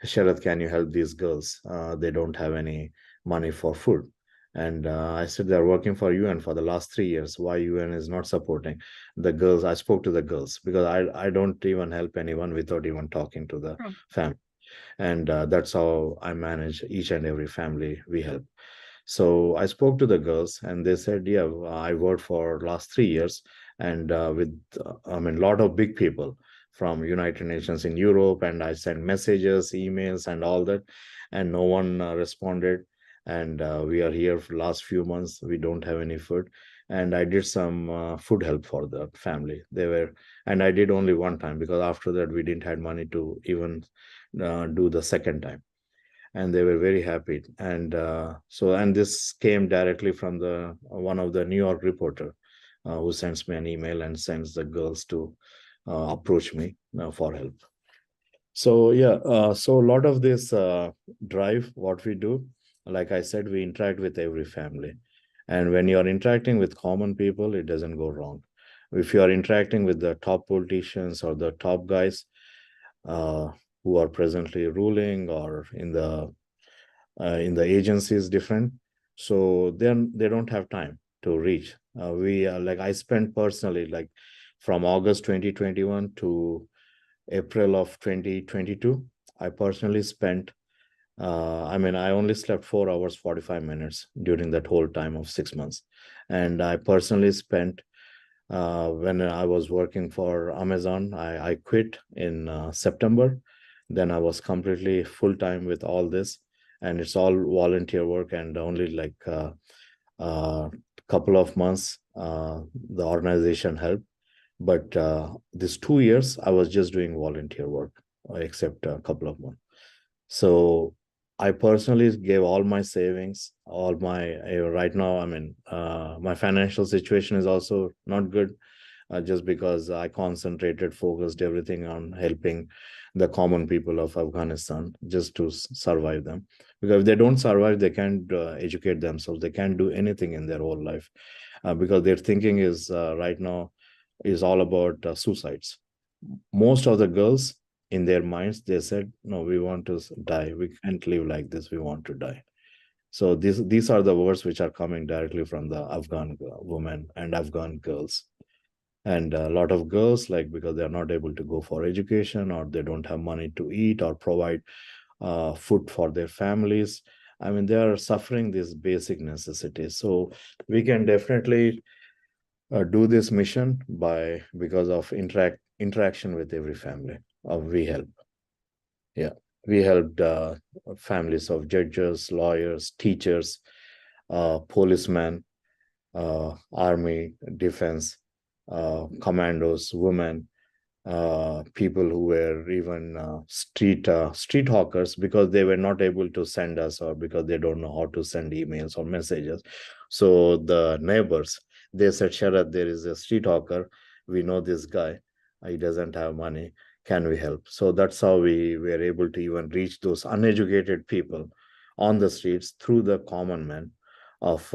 Sharat, can you help these girls? They don't have any money for food. And I said, they're working for UN for the last 3 years. Why UN is not supporting the girls? I spoke to the girls because I don't even help anyone without even talking to the Oh, family. And that's how I manage each and every family we help. So I spoke to the girls, and they said, "Yeah, I worked for last 3 years, and with I mean, lot of big people from United Nations in Europe, and I sent messages, emails, and all that, and no one responded. And we are here for last few months. We don't have any food, and I did some food help for the family. They were, and I did only one time because after that we didn't had money to even do the second time, and they were very happy. And and this came directly from the one of the New York reporter who sends me an email and sends the girls to approach me for help. So yeah, so a lot of this drive, what we do, like I said, we interact with every family, and when you are interacting with common people, it doesn't go wrong. If you are interacting with the top politicians or the top guys uh, who are presently ruling or in the agency is different, so then they don't have time to reach. We like I spent personally, like from August 2021 to April of 2022, I personally spent I mean, I only slept 4 hours 45 minutes during that whole time of 6 months. And I personally spent when I was working for Amazon, I quit in September. Then I was completely full time with all this, and it's all volunteer work. And only like a couple of months, the organization helped. But these 2 years, I was just doing volunteer work, except a couple of months. So I personally gave all my savings, all my right now. I mean, my financial situation is also not good, just because I concentrated, focused everything on helping the common people of Afghanistan just to survive them. Because if they don't survive, they can't educate themselves. They can't do anything in their whole life, because their thinking is right now is all about suicides. Most of the girls in their minds, they said, no, we want to die, we can't live like this, we want to die. So these are the words which are coming directly from the Afghan women and Afghan girls. And a lot of girls, like, because they're not able to go for education, or they don't have money to eat or provide food for their families, I mean, they are suffering these basic necessities. So we can definitely do this mission by because of interaction with every family. We help. Yeah, we helped families of judges, lawyers, teachers, policemen, army, defense, commandos, women, people who were even street hawkers, because they were not able to send us, or because they don't know how to send emails or messages. So the neighbors, they said, Sharat, there is a street hawker, we know this guy, he doesn't have money, can we help? So that's how we were able to even reach those uneducated people on the streets through the common man of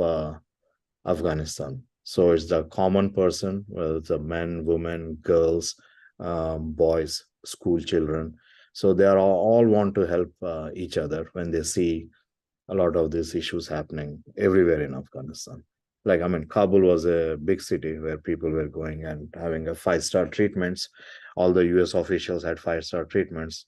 Afghanistan. So it's the common person, whether it's a men, women, girls, boys, school children. So they are all want to help each other when they see a lot of these issues happening everywhere in Afghanistan. Like, I mean, Kabul was a big city where people were going and having a five-star treatments. All the US officials had five-star treatments,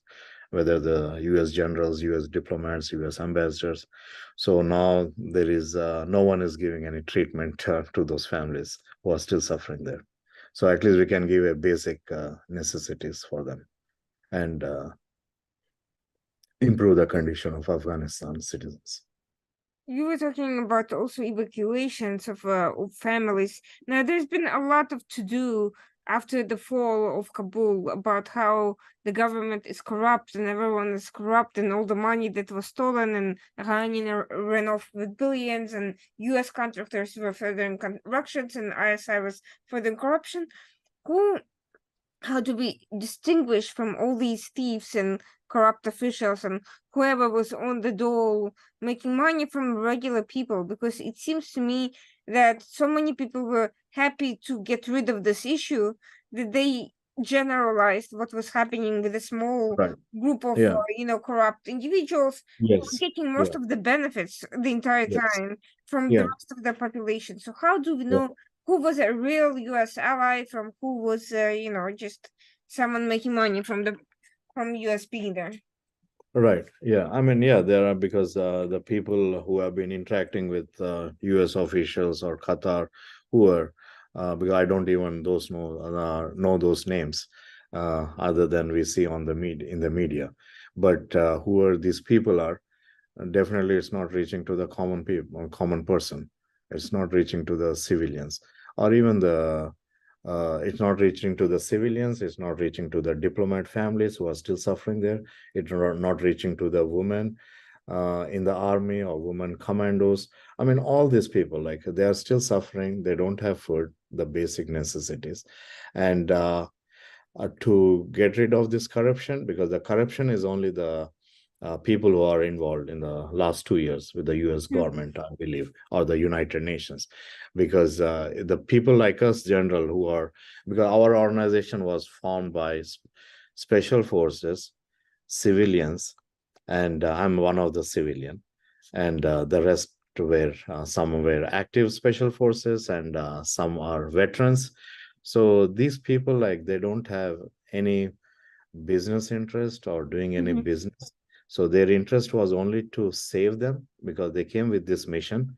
whether the US generals, US diplomats, US ambassadors. So now there is no one is giving any treatment to those families who are still suffering there. So at least we can give a basic necessities for them and improve the condition of Afghanistan citizens. You were talking about also evacuations of families. Now, there's been a lot of to do after the fall of Kabul about how the government is corrupt and everyone is corrupt, and all the money that was stolen and Iranian ran off with billions, and U.S. contractors were furthering corruptions and ISI was furthering corruption. Who how to be distinguished from all these thieves and corrupt officials and whoever was on the dole making money from regular people, because it seems to me that so many people were happy to get rid of this issue that they generalized what was happening with a small Right. group of Yeah. corrupt individuals who were Yes. getting most Yeah. of the benefits the entire Yes. time from the Yeah. rest of the population. So how do we Yeah. know who was a real US ally from who was just someone making money from US being there? Right. Yeah. I mean, yeah, there are because the people who have been interacting with U.S. officials or Qatar, who are because I don't even those know those names other than we see on the in the media, but who are these people are definitely it's not reaching to the common people, common person. It's not reaching to the civilians or even the it's not reaching to the civilians. It's not reaching to the diplomat families who are still suffering there. It's not reaching to the women in the army or women commandos. I mean, all these people, like they are still suffering. They don't have food, the basic necessities. And to get rid of this corruption, because the corruption is only the people who are involved in the last 2 years with the US Mhm. government, I believe, or the United Nations. Because the people like us, general, who are, because our organization was formed by special forces, civilians, and I'm one of the civilian, and the rest were some were active special forces, and some are veterans. So these people, like, they don't have any business interest or doing any Mhm. business. So their interest was only to save them, because they came with this mission,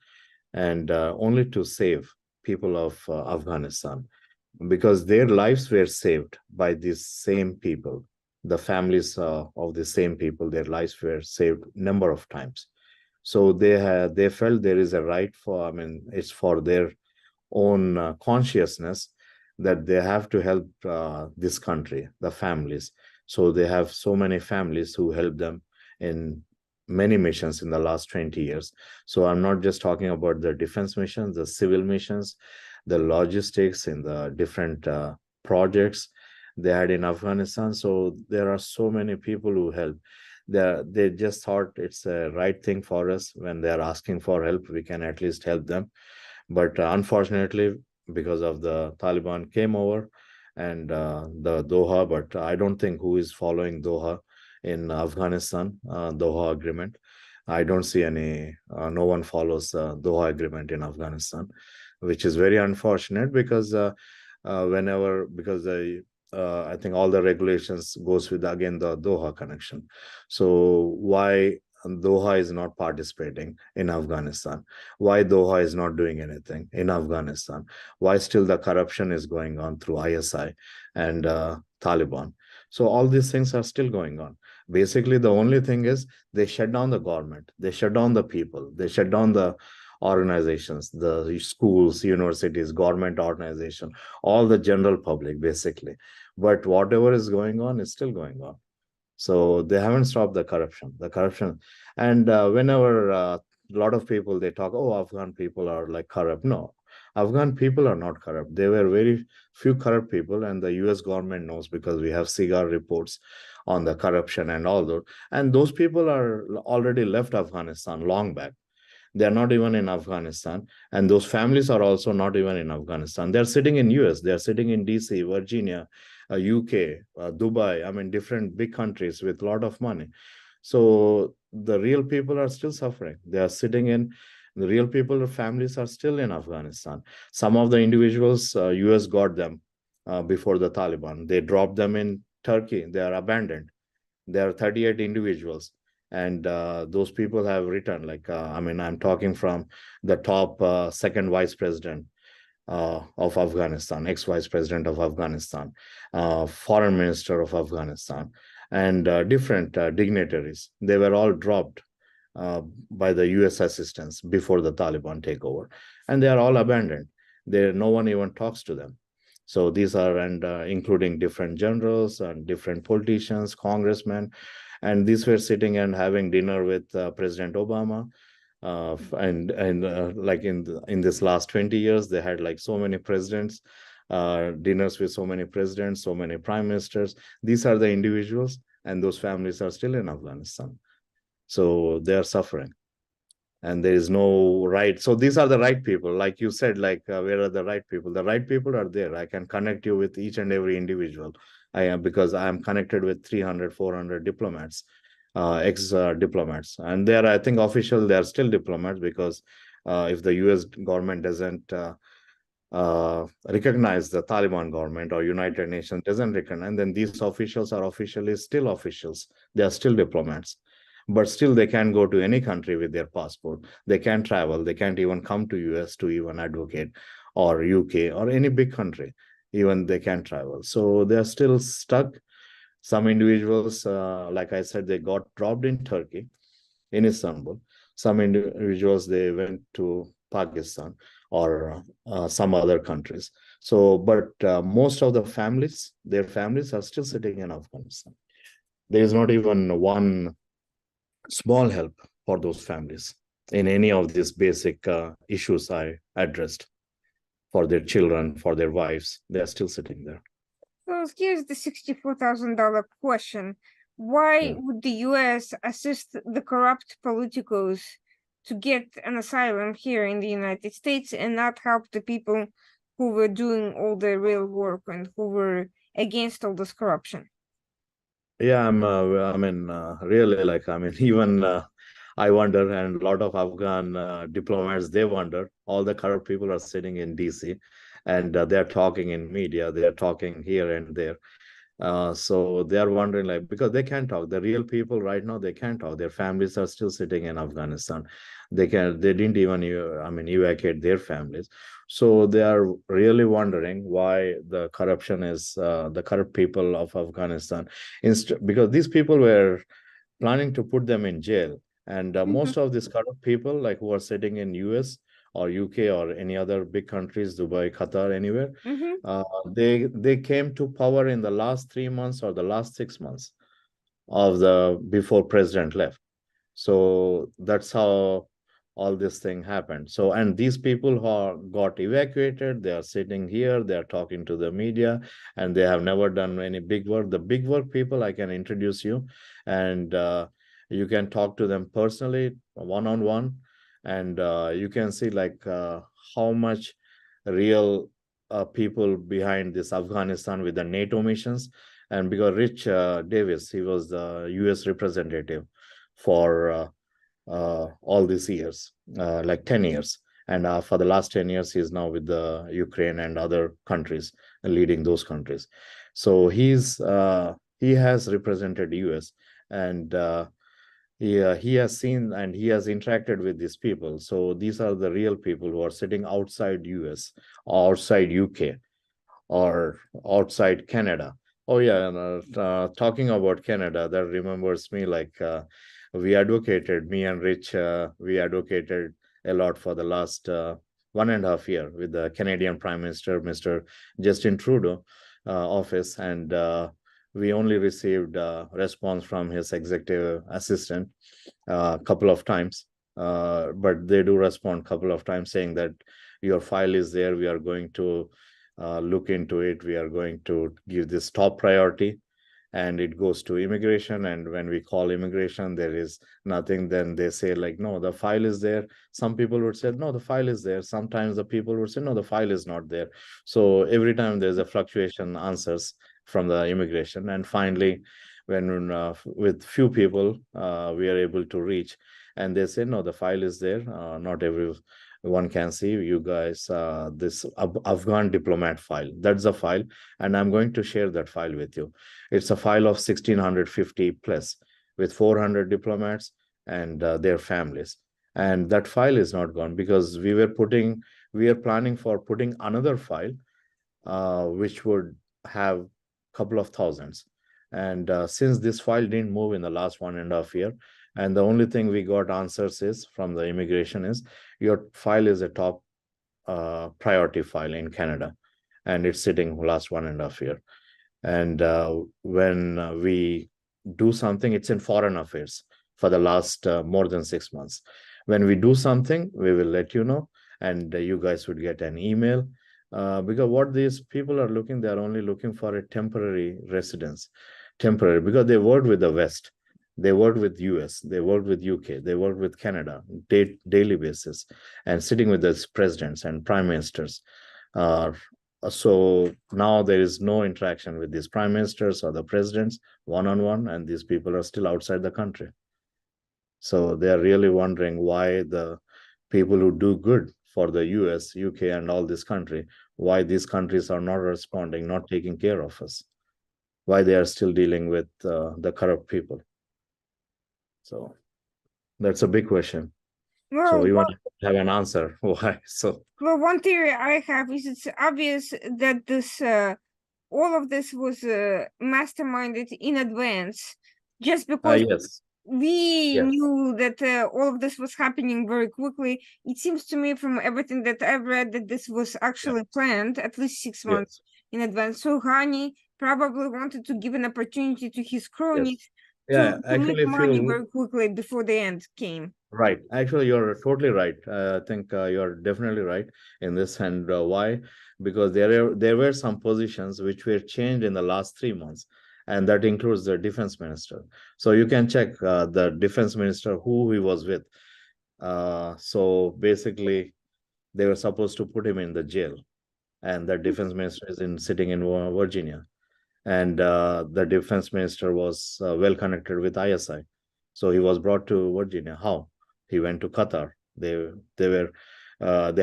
and only to save people of Afghanistan, because their lives were saved by these same people. The families of the same people, their lives were saved number of times. So they felt there is a right for, I mean, it's for their own consciousness that they have to help this country, the families. So they have so many families who help them in many missions in the last 20 years. So I'm not just talking about the defense missions, the civil missions, the logistics in the different projects they had in Afghanistan. So there are so many people who help. They just thought it's a right thing for us. When they're asking for help, we can at least help them. But unfortunately, because of the Taliban came over and the Doha, but I don't think who is following Doha in Afghanistan, Doha agreement. I don't see any, no one follows Doha agreement in Afghanistan, which is very unfortunate, because I think all the regulations goes with again the Doha connection. So why Doha is not participating in Afghanistan? Why Doha is not doing anything in Afghanistan? Why still the corruption is going on through ISI and Taliban? So all these things are still going on. Basically, the only thing is they shut down the government, they shut down the people, they shut down the organizations, the schools, universities, government organization, all the general public, basically. But whatever is going on is still going on. So they haven't stopped the corruption. And whenever a lot of people, they talk, oh, Afghan people are like corrupt. No, Afghan people are not corrupt. There were very few corrupt people, and the US government knows, because we have cigar reports on the corruption and all that. And those people are already left Afghanistan long back. They're not even in Afghanistan, and those families are also not even in Afghanistan. They're sitting in US, they're sitting in DC, Virginia, UK, Dubai. I mean, different big countries with a lot of money. So the real people are still suffering. They are sitting in, the real people or families are still in Afghanistan. Some of the individuals, US got them before the Taliban. They dropped them in Turkey. They are abandoned. There are 38 individuals, and those people have returned. Like, I mean, I'm talking from the top second vice president of Afghanistan, ex-vice president of Afghanistan, foreign minister of Afghanistan, and different dignitaries. They were all dropped uh, by the US assistance before the Taliban takeover, and they are all abandoned. There, no one even talks to them. So these are, and including different generals and different politicians, congressmen, and these were sitting and having dinner with President Obama. And like in this last 20 years, they had like so many presidents, dinners with so many presidents, so many prime ministers. These are the individuals, and those families are still in Afghanistan. So they are suffering, and there is no right. So these are the right people, like you said, like where are the right people? The right people are there. I can connect you with each and every individual. I am, because I am connected with 300, 400 diplomats, ex diplomats, and they are, I think, official. They are still diplomats, because if the US government doesn't recognize the Taliban government, or United Nations doesn't recognize, then these officials are officially still officials. They are still diplomats. but still they can't go to any country with their passport. They can't travel. They can't even come to US to even advocate, or UK or any big country. Even they can't travel. So they're still stuck. Some individuals, like I said, they got dropped in Turkey, in Istanbul. Some individuals, they went to Pakistan or some other countries. So, but most of the families, their families are still sitting in Afghanistan. There is not even one small help for those families in any of these basic issues I addressed for their children, for their wives. They are still sitting there. So here's the $64,000 question. Why Yeah. would the US assist the corrupt politicos to get an asylum here in the United States and not help the people who were doing all the real work and who were against all this corruption? Yeah, really, like, even I wonder, and a lot of Afghan diplomats, they wonder. All the corrupt people are sitting in DC, and they're talking in media, they're talking here and there. So they are wondering, like, because they can't talk. The real people right now, they can't talk. Their families are still sitting in Afghanistan. They didn't even, evacuate their families. So they are really wondering why the corruption is, the corrupt people of Afghanistan, because these people were planning to put them in jail. And Mhm, most of these corrupt people, like who are sitting in US or UK or any other big countries, Dubai, Qatar, anywhere, mhm. they came to power in the last 3 months or the last 6 months of the before president left. So that's how all this thing happened. So, and these people who got evacuated, they are sitting here, they are talking to the media, and they have never done any big work. The big work people, I can introduce you, and you can talk to them personally, one on one, and you can see, like, how much real people behind this Afghanistan with the NATO missions. And because Rich Davis, he was the US representative for all these years, like 10 years. And for the last 10 years, he's now with the Ukraine and other countries, leading those countries. So he has represented US, and he has seen and he has interacted with these people. So these are the real people who are sitting outside US, outside UK, or outside Canada. Oh yeah, and talking about Canada, that remembers me, like, we advocated, me and Rich, we advocated a lot for the last 1.5 year with the Canadian Prime Minister, Mr. Justin Trudeau, office, and we only received response from his executive assistant a couple of times, but they do respond a couple of times saying that your file is there, we are going to look into it. We are going to give this top priority, and it goes to immigration. And when we call immigration, there is nothing. Then they say, like, no, the file is there. Some people would say, no, the file is there. Sometimes the people would say, no, the file is not there. So every time there's a fluctuation answers from the immigration. And finally, when with few people we are able to reach, and they say, no, the file is there. Not everyone can see you guys, this Afghan diplomat file. That's the file, and I'm going to share that file with you. It's a file of 1650 plus with 400 diplomats and their families. And that file is not gone because we are planning for putting another file, which would have a couple of thousands. And since this file didn't move in the last 1.5 year, and the only thing we got answers is from the immigration is your file is a top priority file in Canada, and it's sitting last 1.5 year. And when we do something, it's in foreign affairs for the last more than 6 months. When we do something, we will let you know, and you guys would get an email. Because what these people are looking, they are only looking for a temporary residence, temporary, because they work with the West, they work with US, they work with UK, they work with Canada daily basis, and sitting with the presidents and prime ministers. Uh, so now there is no interaction with these prime ministers or the presidents one on one, and these people are still outside the country. So they are really wondering why the people who do good for the US, UK, and all this country, why these countries are not responding, not taking care of us, why they are still dealing with the corrupt people. So that's a big question. So Well, you want to have an answer. Why? So one theory I have is it's obvious that this all of this was masterminded in advance, just because yes, we yes, knew that all of this was happening very quickly. It seems to me from everything that I've read that this was yeah, actually planned at least 6 months yes, in advance. So Hani probably wanted to give an opportunity to his yes. cronies Yeah, to make actually, if money you very quickly before the end came. right, actually, you're totally right. I think you're definitely right in this. And why? Because there were some positions which were changed in the last 3 months, and that includes the defense minister. So you can check the defense minister who he was with. So basically, they were supposed to put him in the jail, and the defense minister is in sitting in Virginia, and the defense minister was well connected with ISI, so he was brought to Virginia. How? He went to Qatar. They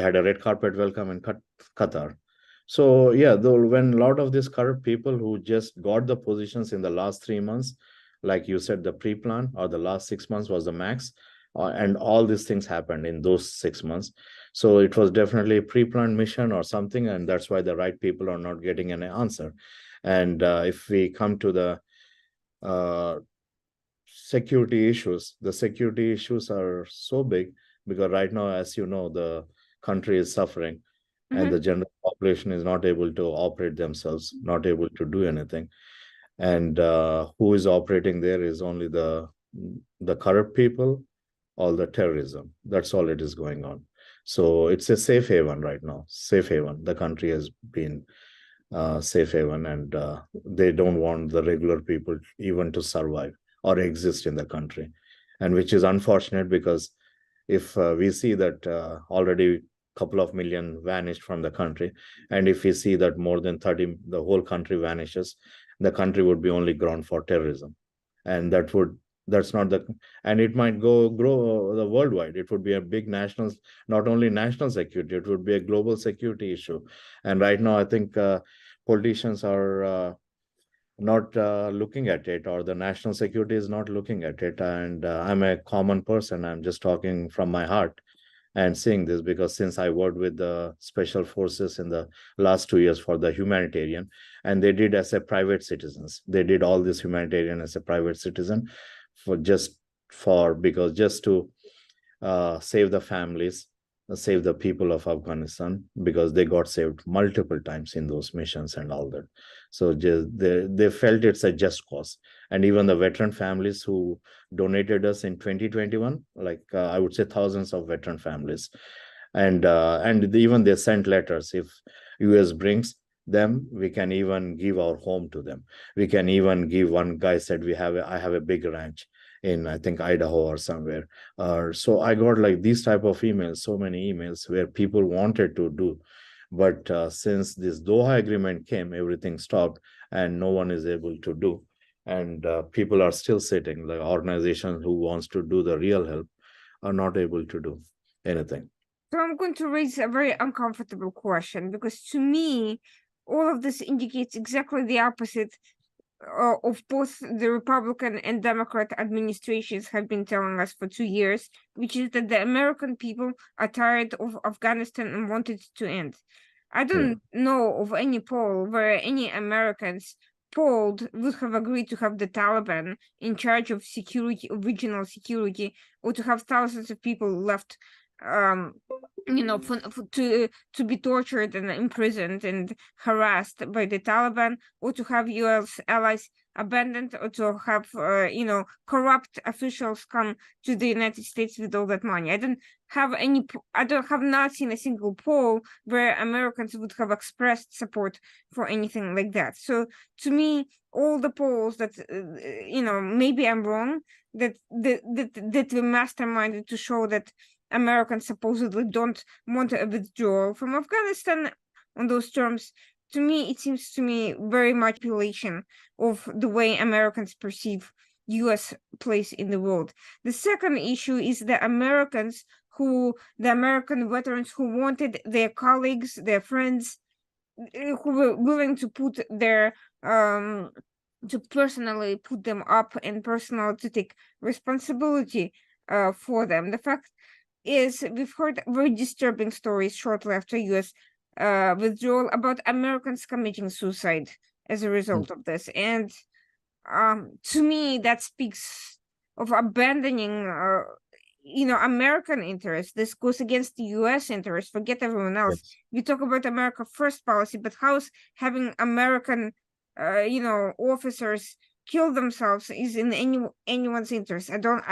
had a red carpet welcome in Qatar. So yeah, though when a lot of these corrupt people who just got the positions in the last 3 months, like you said, the pre-plan or the last 6 months was the max, and all these things happened in those 6 months. So it was definitely a pre-planned mission or something, and that's why the right people are not getting an answer. And if we come to the uh, security issues, the security issues are so big because right now, as you know, the country is suffering, and Mhm. the general population is not able to operate themselves, not able to do anything. And who is operating there is only the corrupt people, all the terrorism. That's all it is going on. So it's a safe haven right now. Safe haven. The country has been safe haven, and they don't want the regular people even to survive or exist in the country, and which is unfortunate because if we see that already couple of million vanished from the country, and if we see that more than 30 the whole country vanishes, the country would be only ground for terrorism, and that's not the, and it might grow the worldwide. It would be a big national, not only national security, it would be a global security issue. And right now I think politicians are not looking at it, or the national security is not looking at it. And I'm a common person, I'm just talking from my heart and seeing this, because since I worked with the special forces in the last 2 years for the humanitarian, and they did as a private citizens, they did all this humanitarian as a private citizen, for just for because just to save the families, save the people of Afghanistan, because they got saved multiple times in those missions and all that. So just they felt it's a just cause. And even the veteran families who donated us in 2021, like I would say thousands of veteran families, and even they sent letters. If US brings them, we can even give our home to them. We can even give, one guy said, I have a big ranch in, I think, Idaho or somewhere. So I got like these type of emails, so many emails where people wanted to do, but since this Doha agreement came, everything stopped, and no one is able to do. And people are still sitting, like organizations who wants to do the real help are not able to do anything. So I'm going to raise a very uncomfortable question because to me, all of this indicates exactly the opposite of both the Republican and Democrat administrations have been telling us for 2 years, which is that the American people are tired of Afghanistan and want it to end. I Yeah. don't know of any poll where any Americans polled would have agreed to have the Taliban in charge of security, of regional security, or to have thousands of people left um to be tortured and imprisoned and harassed by the Taliban, or to have US allies abandoned, or to have corrupt officials come to the United States with all that money. I don't have not seen a single poll where Americans would have expressed support for anything like that. So to me, all the polls that maybe I'm wrong, that were masterminded to show that Americans supposedly don't want a withdrawal from Afghanistan on those terms. To me, it seems to me very much manipulation of the way Americans perceive US place in the world. The second issue is the American veterans who wanted their colleagues, their friends, who were willing to put their to personally put them up and personally to take responsibility for them. The fact is, we've heard very disturbing stories shortly after US withdrawal about Americans committing suicide as a result of this. And to me, that speaks of abandoning American interests. This goes against the US interests. Forget everyone else. Yes. We talk about America first policy, but how's having American officers kill themselves is in anyone's interest? I don't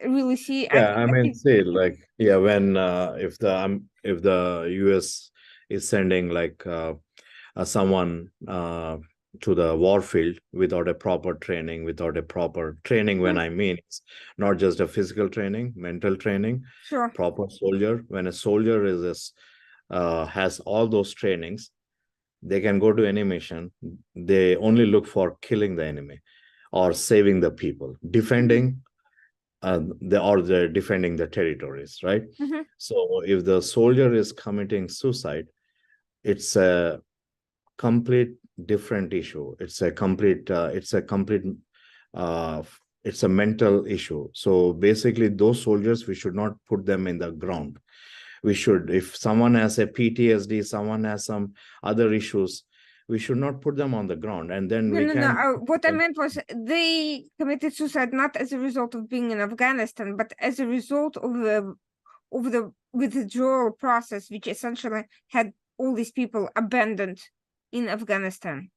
really see. Yeah, I I mean, think say like, yeah, when if the US is sending like someone to the war field without a proper training, when I mean it's not just a physical training, mental training, sure. proper soldier. When a soldier has all those trainings, they can go to any mission. They only look for killing the enemy or saving the people, defending they're defending the territories, right? Mhm. So if the soldier is committing suicide, it's a complete different issue. Uh, it's a mental issue. So basically, those soldiers, we should not put them in the ground. We should, if someone has a PTSD, someone has some other issues, we should not put them on the ground, and then No, we no, no. can. What I meant was they committed suicide not as a result of being in Afghanistan, but as a result of the withdrawal process, which essentially had all these people abandoned in Afghanistan.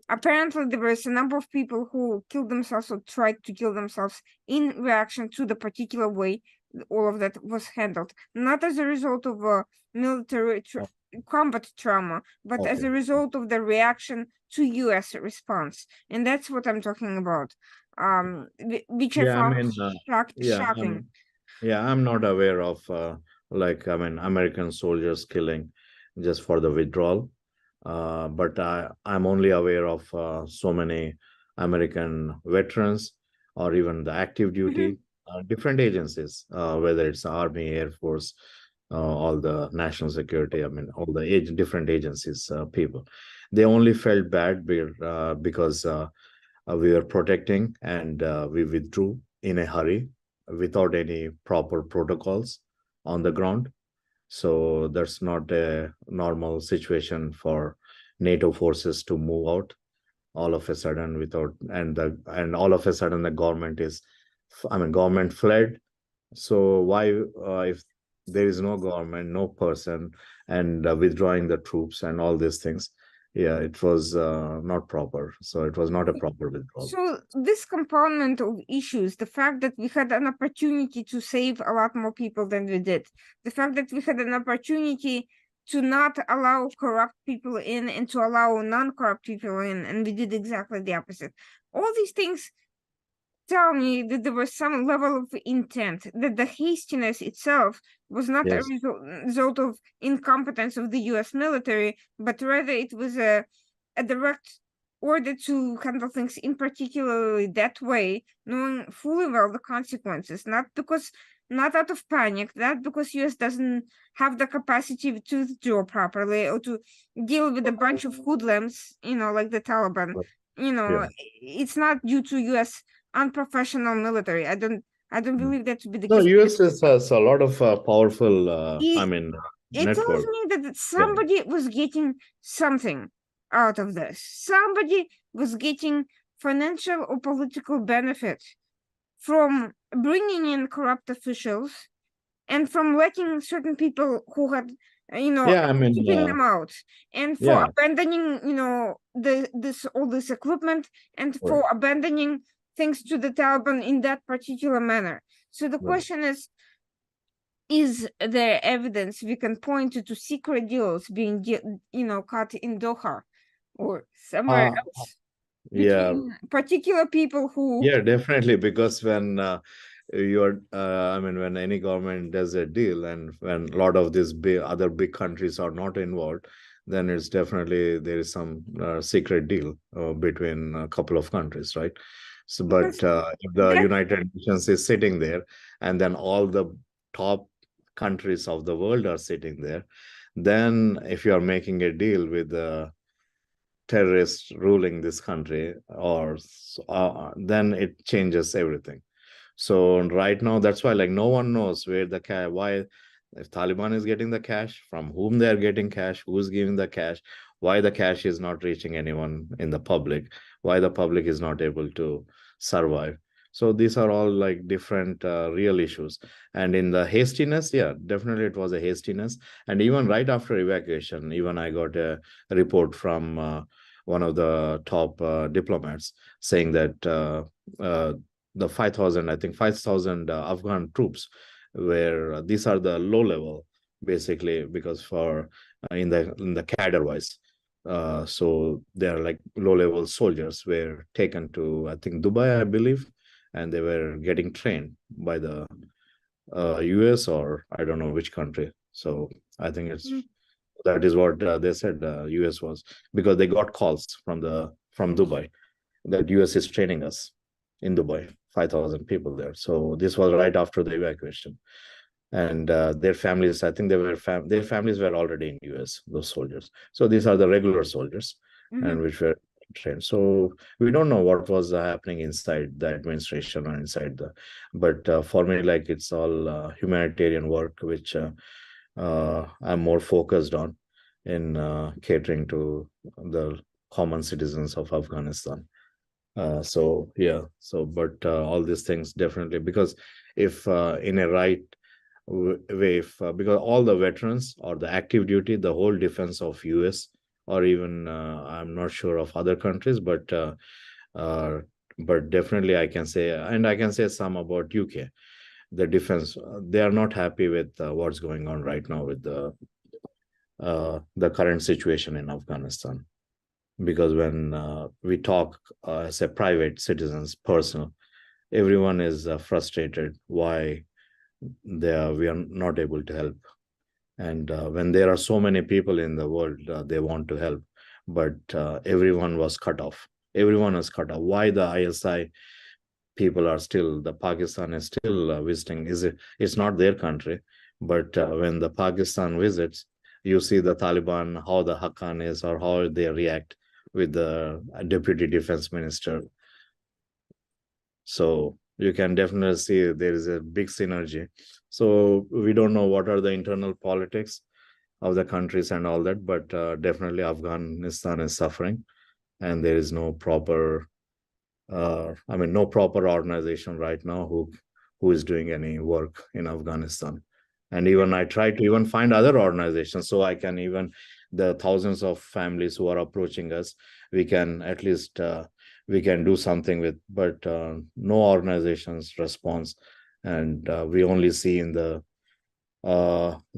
Apparently, there was a number of people who killed themselves or tried to kill themselves in reaction to the particular way all of that was handled, not as a result of military combat trauma, but as Okay. a result of the reaction to US response. And that's what I'm talking about, which I Yeah, I found mean, yeah, shocking. I'm not aware of like, I mean, American soldiers killing just for the withdrawal. But I'm only aware of so many American veterans or even the active Mhm. duty, different agencies, whether it's Army, Air Force, all the national security, I mean, all the different agencies, people. They only felt bad because we were protecting, and we withdrew in a hurry without any proper protocols on the ground. So that's not a normal situation for NATO forces to move out all of a sudden without, and all of a sudden the government is, I mean, government fled. So why, if there is no government, no person, and withdrawing the troops and all these things, yeah, it was not proper. So it was not a proper withdrawal. So this component of issues, the fact that we had an opportunity to save a lot more people than we did, the fact that we had an opportunity to not allow corrupt people in and to allow non-corrupt people in, and we did exactly the opposite. All these things tell me that there was some level of intent, that the hastiness itself was not a Yes. result of incompetence of the US military, but rather it was a direct order to handle things in particularly that way, knowing fully well the consequences, not out of panic, not because US doesn't have the capacity to withdraw properly or to deal with a bunch of hoodlums, like the Taliban. Yeah. It's not due to US unprofessional military. I don't believe that to be the No, case. US has a lot of powerful, I It, mean, it tells network. me that Yeah. somebody was getting something out of this. Somebody was getting financial or political benefit from bringing in corrupt officials and from letting certain people who had, Yeah, I mean, keeping them out, and for yeah. abandoning, all this equipment, and Right. for abandoning things to the Taliban in that particular manner. So the Right. question is there evidence we can point to secret deals being, cut in Doha or somewhere Uh, else yeah, between particular people who yeah, definitely. Because when I mean, when any government does a deal, and when a lot of these other big countries are not involved, then it's definitely there is some secret deal between a couple of countries, right? So, but because if the that United Nations is sitting there, and then all the top countries of the world are sitting there, then if you are making a deal with terrorists ruling this country, or then it changes everything. So right now, that's why like no one knows where the cash, why, if Taliban is getting the cash, from whom they are getting cash, who's giving the cash, why the cash is not reaching anyone in the public, why the public is not able to survive. So these are all like different real issues. And in the hastiness, yeah, definitely it was a hastiness. And even right after evacuation, even I got a report from one of the top diplomats saying that the 5,000, I think 5,000 Afghan troops, where these are the low level, basically, because for in the cadre wise, so they are like low level soldiers were taken to, I think, Dubai, I believe, and they were getting trained by the US, or I don't know which country. So I think it's that is what they said. US was, because they got calls from Dubai that US is training us in Dubai, 5,000 people there. So this was right after the evacuation. And their families, I think their families were already in US, those soldiers. So these are the regular soldiers, and which were trained. So we don't know what was happening inside the administration or inside the, but for me, like it's all humanitarian work, which I'm more focused on in catering to the common citizens of Afghanistan. So yeah, so but all these things definitely, because if in a right way, if because all the veterans or the active duty, the whole defense of US, or even I'm not sure of other countries, uh, but definitely I can say, and I can say some about UK, the defense, they are not happy with what's going on right now with the current situation in Afghanistan. Because when we talk as a private citizens, personal, everyone is frustrated why we are not able to help. And when there are so many people in the world, they want to help, but everyone was cut off. Everyone is cut off. Why the ISI people are still, the Pakistan is still visiting? It's not their country, but when the Pakistan visits, you see the Taliban, how the Haqqan is, or how they react with the deputy defense minister. So you can definitely see there is a big synergy. So we don't know what are the internal politics of the countries and all that, but definitely Afghanistan is suffering, and there is no proper, no proper organization right now who is doing any work in Afghanistan. And even I try to even find other organizations, so I can even, the thousands of families who are approaching us, we can at least we can do something with, but no organizations response. And we only see in the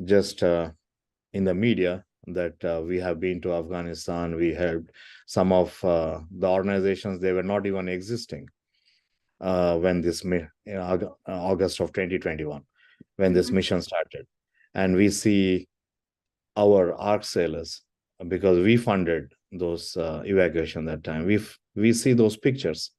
just in the media that we have been to Afghanistan, we helped. Some of the organizations, they were not even existing when this August of 2021, when this mission started. And we see our arc sailors, because we funded those evacuation that time. We see those pictures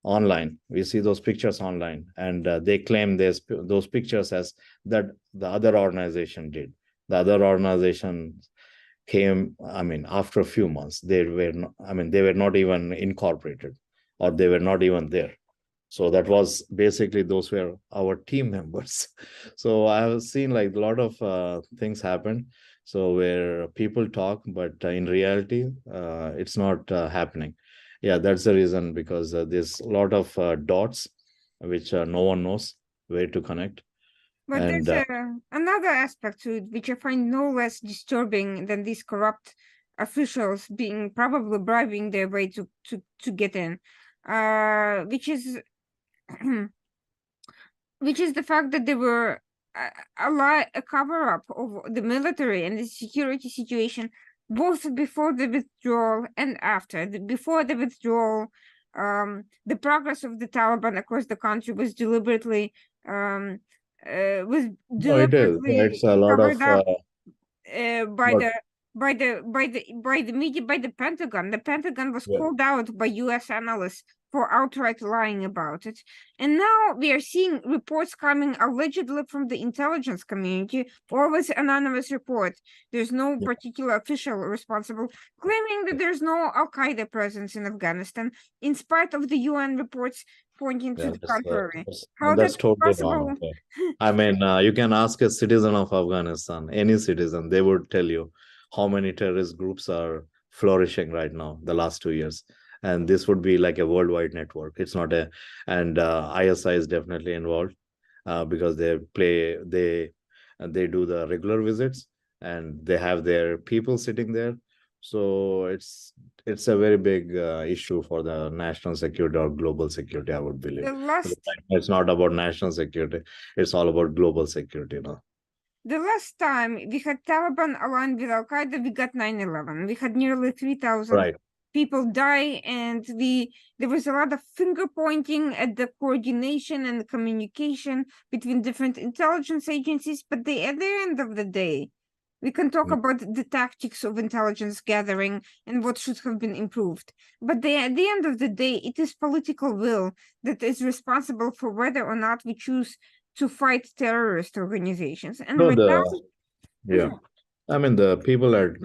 online. We see those pictures online, and they claim those pictures as that the other organization did. The other organization came, after a few months. They were not, they were not even incorporated, or they were not even there. So that was basically, those were our team members. So I have seen like a lot of things happen. So where people talk, but in reality, it's not happening. Yeah, that's the reason, because there's a lot of dots which no one knows where to connect. But And there's another aspect to it, which I find no less disturbing than these corrupt officials being probably bribing their way to get in, which is which is the fact that there were a cover up of the military and the security situation, both before the withdrawal and after. Before the withdrawal, the progress of the Taliban across the country was deliberately um, no, it is. It's a lot of covered up by but the media, by the Pentagon. The Pentagon was yeah. called out by U.S. analysts for outright lying about it. And now we are seeing reports coming allegedly from the intelligence community, always anonymous report. There's no particular official responsible, claiming that there's no Al-Qaeda presence in Afghanistan, in spite of the UN reports pointing to Yeah, the contrary. that's, How that's that's totally wrong. possible? Okay. I mean, you can ask a citizen of Afghanistan, any citizen, they would tell you how many terrorist groups are flourishing right now, the last 2 years. And this would be like a worldwide network. It's not a, and ISI is definitely involved because they do the regular visits and they have their people sitting there. So it's a very big issue for the national security or global security, I would believe. The last It's not about national security, it's all about global security now. The last time we had Taliban aligned with Al Qaeda, we got 9/11. We had nearly 3,000 Right. people die, and there was a lot of finger pointing at the coordination and the communication between different intelligence agencies. But at the end of the day, we can talk about the tactics of intelligence gathering and what should have been improved. But at the end of the day, it is political will that is responsible for whether or not we choose to fight terrorist organizations. And No, right now, yeah. I mean, the people at,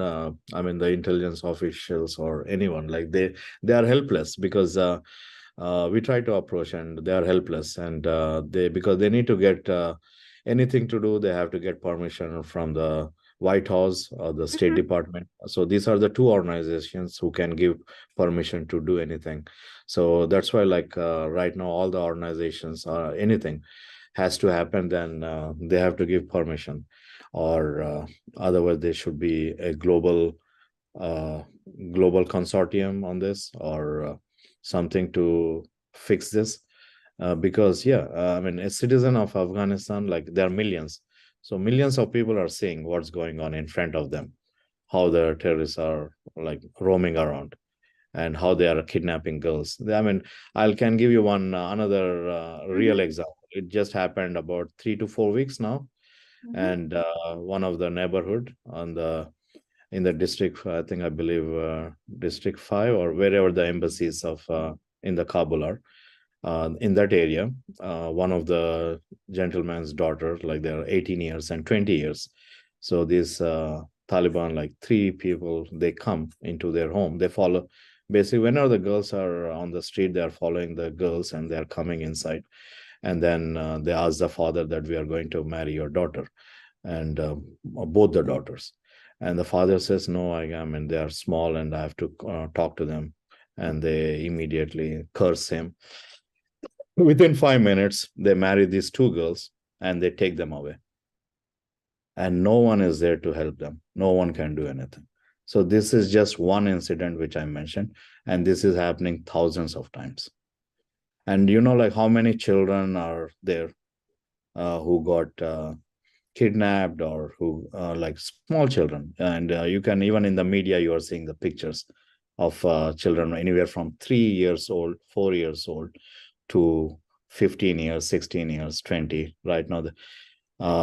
I mean, the intelligence officials or anyone, like they are helpless because we try to approach and they are helpless, and because they need to get anything to do, they have to get permission from the White House or the State Department. So these are the two organizations who can give permission to do anything. So that's why, like right now, all the organizations anything has to happen, then they have to give permission, or otherwise there should be a global consortium on this, or something to fix this. Because yeah, I mean, a citizen of Afghanistan, like there are millions, so millions of people are seeing what's going on in front of them, how the terrorists are like roaming around and how they are kidnapping girls. I mean, I can give you one another real example. It just happened about 3 to 4 weeks now, and one of the neighborhood in the district, I think, I believe District 5 or wherever the embassies of in the Kabul are, in that area, one of the gentleman's daughter, like they're 18 years and 20 years. So these Taliban, like three people, they come into their home. They follow, basically, whenever the girls are on the street, they are following the girls and they're coming inside. And then they ask the father that we are going to marry your daughter, and both the daughters. And the father says, no, I mean, they are small and I have to talk to them. And they immediately curse him. Within 5 minutes, they marry these two girls and they take them away. And no one is there to help them. No one can do anything. So this is just one incident which I mentioned, and this is happening thousands of times. And you know, like how many children are there who got kidnapped, or who like small children. And you can, even in the media, you are seeing the pictures of children anywhere from 3 years old, 4 years old, to 15 years, 16 years, 20 right now,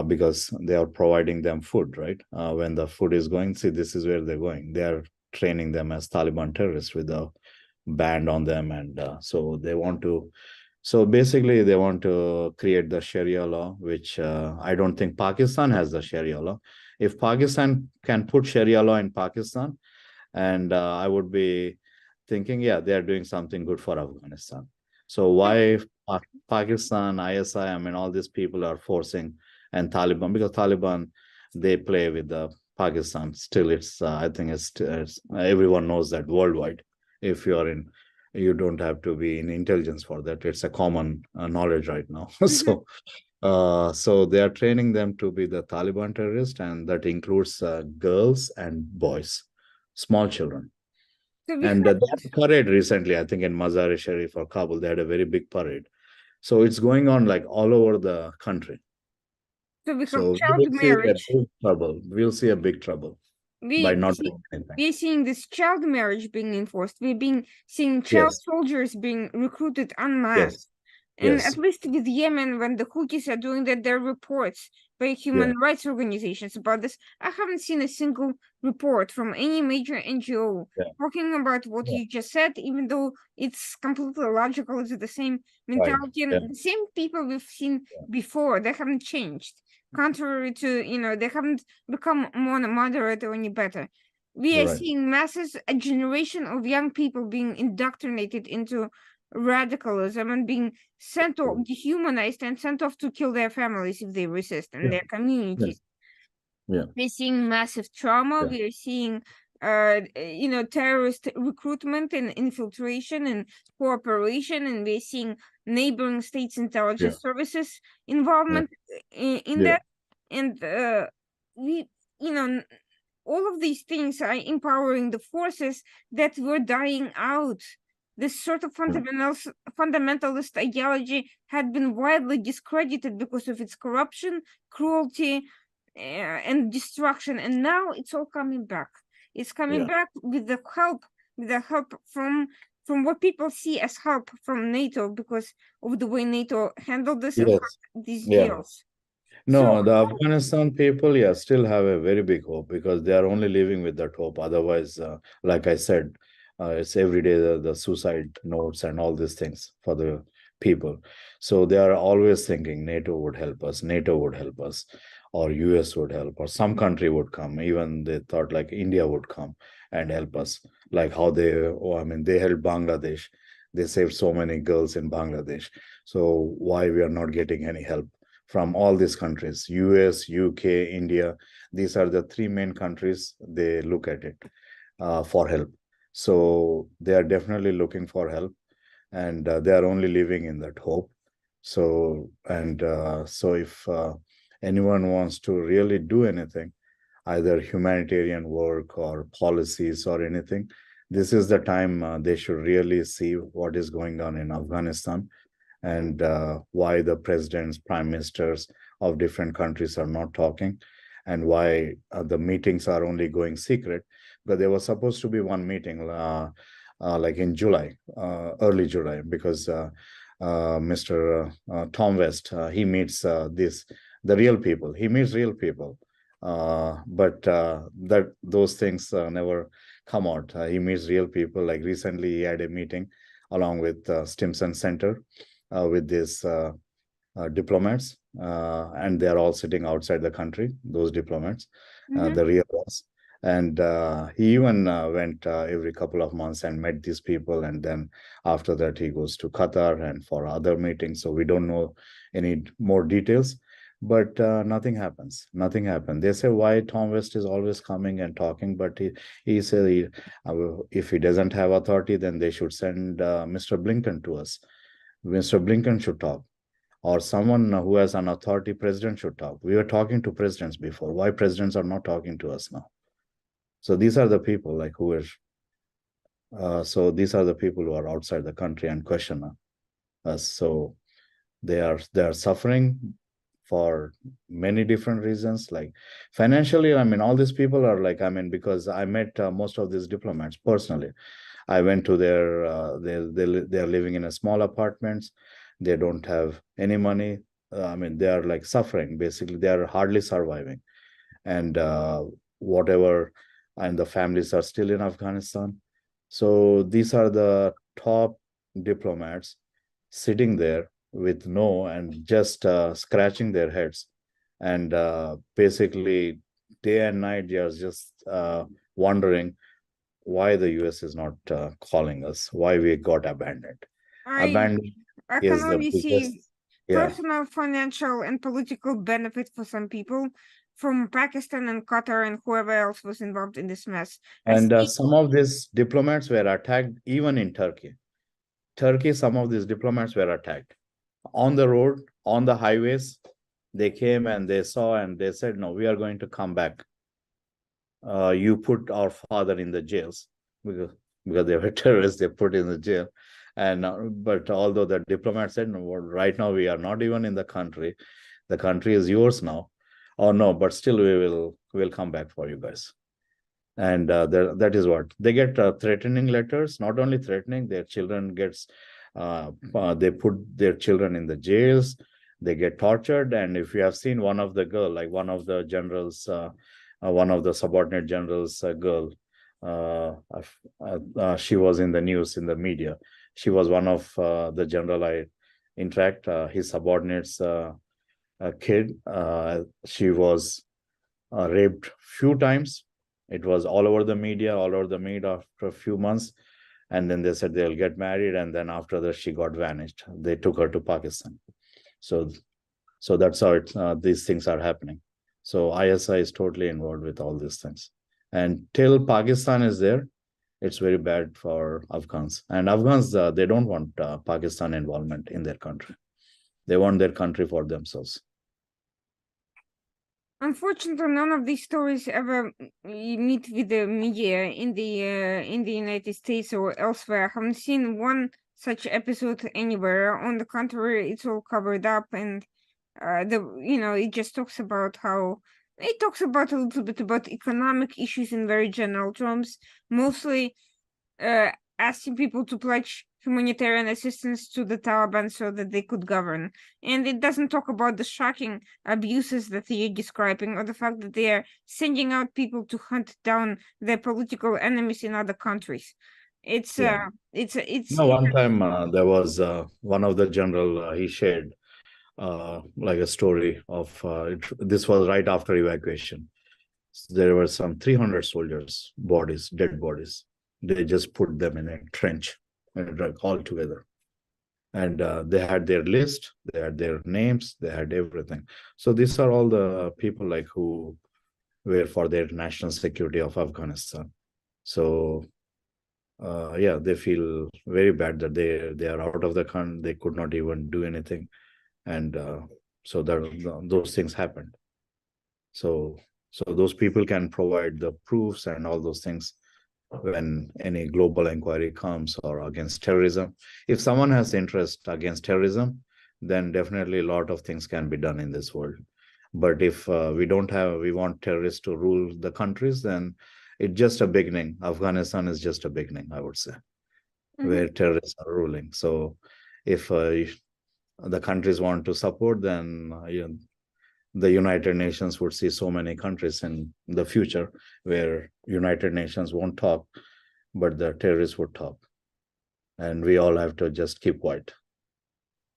because they are providing them food, right? When the food is going, see, this is where they're going. They are training them as Taliban terrorists with a band on them. And so they want to, so basically they want to create the Sharia law, which I don't think Pakistan has the Sharia law. If Pakistan can put Sharia law in Pakistan, and I would be thinking, yeah, they are doing something good for Afghanistan. So why Pakistan, ISI, I mean, all these people are forcing, and Taliban, because Taliban, they play with the Pakistan. Still, it's I think it's everyone knows that worldwide. If you are in, you don't have to be in intelligence for that. It's a common knowledge right now. So they are training them to be the Taliban terrorist, and that includes girls and boys, small children. So and they had a parade recently, I think in Mazar-e-Sharif or Kabul, they had a very big parade. So it's going on like all over the country. So we have So child we will see a marriage. big trouble. We'll see a big trouble by not doing anything. We're seeing this child marriage being enforced. We're seeing child Yes. soldiers being recruited en masse. Yes. And Yes. at least with Yemen, when the Houthis are doing their reports by human rights organizations about this, I haven't seen a single report from any major NGO Yeah. talking about what Yeah. you just said, even though it's completely logical. It's the same Right. mentality and Yeah. the same people we've seen before. They haven't changed. Contrary to, they haven't become more moderate or any better. We are Right. seeing masses, a generation of young people being indoctrinated into radicalism and being sent off, dehumanized, and sent off to kill their families if they resist and Yeah. their communities. Yeah. We're seeing massive trauma. Yeah. We are seeing, terrorist recruitment and infiltration and cooperation, and we're seeing neighboring states' intelligence services involvement in Yeah. that. And we, you know, all of these things are empowering the forces that were dying out. This sort of fundamentalist ideology had been widely discredited because of its corruption, cruelty, and destruction, and now it's all coming back. It's coming Yeah. back with the help from what people see as help from NATO because of the way NATO handled this and Yes. these Yeah. deals. So No, the Afghanistan people, yeah, still have a very big hope because they are only living with that hope. Otherwise, like I said, it's every day the suicide notes and all these things for the people. So they are always thinking NATO would help us, NATO would help us, or US would help, or some country would come. Even they thought like India would come and help us, like how they, oh, I mean, they helped Bangladesh. They saved so many girls in Bangladesh. So why we are not getting any help from all these countries, US, UK, India? These are the three main countries they look at it for help. So they are definitely looking for help, and they are only living in that hope. So, and so if anyone wants to really do anything, either humanitarian work or policies or anything, this is the time they should really see what is going on in Afghanistan, and why the presidents, prime ministers of different countries are not talking, and why the meetings are only going secret. Because there was supposed to be one meeting like in July, early July, because Mr. Tom West, he meets the real people. He meets real people, but that those things never come out. He meets real people. Like recently, he had a meeting along with Stimson Center with these diplomats, and they are all sitting outside the country, those diplomats, the real ones. And he even went every couple of months and met these people. And then after that, he goes to Qatar and for other meetings. So we don't know any more details, but nothing happens. Nothing happened. They say why Tom West is always coming and talking, but he said if he doesn't have authority, then they should send Mr. Blinken to us. Mr. Blinken should talk, or someone who has an authority, president should talk. We were talking to presidents before. Why presidents are not talking to us now? So these are the people like who are, so these are the people who are outside the country and question us. So they are suffering for many different reasons, like financially. I mean, all these people are like, I mean, because I met most of these diplomats personally. I went to their, they are living in a small apartments. They don't have any money. I mean, they are like suffering. Basically, they are hardly surviving. And whatever, and the families are still in Afghanistan. So these are the top diplomats sitting there with no, and just scratching their heads. And basically, day and night, they are just wondering why the US is not calling us, why we got abandoned. I Abandoned I can is the only biggest, see yeah. personal, financial, and political benefit for some people from Pakistan and Qatar and whoever else was involved in this mess. I And see. some of these diplomats were attacked even in Turkey. Turkey, some of these diplomats were attacked on the road, on the highways. They came and they saw and they said, no, we are going to come back. You put our father in the jails because they were terrorists, they put in the jail. And but although the diplomat said, no, well, right now we are not even in the country is yours now. Oh no, but still we'll come back for you guys. And that is what they get, threatening letters. Not only threatening, their children gets They put their children in the jails. They get tortured. And if you have seen one of the girl, like one of the generals, one of the subordinate generals, girl, she was in the news, in the media. She was one of the general I interact. His subordinates kid. She was raped few times. It was all over the media, all over the media after a few months. And then they said they'll get married. And then after that, she got vanished. They took her to Pakistan. So, so that's how these things are happening. So ISI is totally involved with all these things. And till Pakistan is there, it's very bad for Afghans. And Afghans, they don't want Pakistan involvement in their country. They want their country for themselves. Unfortunately, none of these stories ever meet with the media in the United States or elsewhere. I haven't seen one such episode anywhere. On the contrary, it's all covered up, and it just talks about how it talks about a little bit about economic issues in very general terms, mostly asking people to pledge humanitarian assistance to the Taliban so that they could govern. And it doesn't talk about the shocking abuses that you're describing or the fact that they are sending out people to hunt down their political enemies in other countries. It's One time there was one of the general, he shared like a story of this was right after evacuation. There were some 300 soldiers, bodies, dead bodies. They just put them in a trench all together. And they had their list, they had their names, they had everything. So these are all the people like who were for their national security of Afghanistan. So yeah, they feel very bad that they are out of the country. They could not even do anything, and so that those things happened. So those people can provide the proofs and all those things when any global inquiry comes or against terrorism. If someone has interest against terrorism, then definitely a lot of things can be done in this world. But if we want terrorists to rule the countries, then it's just a beginning. Afghanistan is just a beginning, I would say, where terrorists are ruling. So if the countries want to support, then the United Nations would see so many countries in the future where United Nations won't talk, but the terrorists would talk. And we all have to just keep quiet.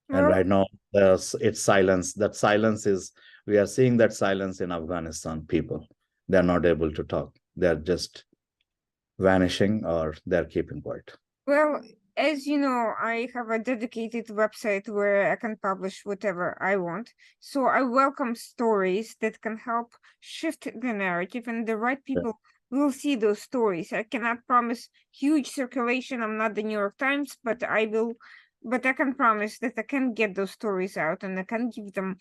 And right now, it's silence. That silence is, we are seeing that silence in Afghanistan people. They're not able to talk. They're just vanishing or they're keeping quiet. Well, as you know, I have a dedicated website where I can publish whatever I want. So I welcome stories that can help shift the narrative, and the right people will see those stories. I cannot promise huge circulation. I'm not the New York Times, but I can promise that I can get those stories out and I can give them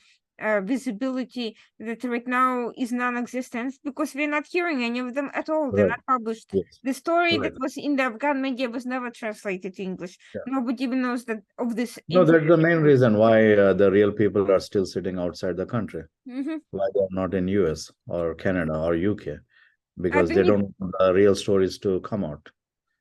visibility that right now is non-existent because we're not hearing any of them at all. They're not published. Yes. The story that was in the Afghan media was never translated to English. Nobody even knows that of this. No, that's the main reason why the real people are still sitting outside the country. Why they're not in US or Canada or UK, because they don't want the real stories to come out,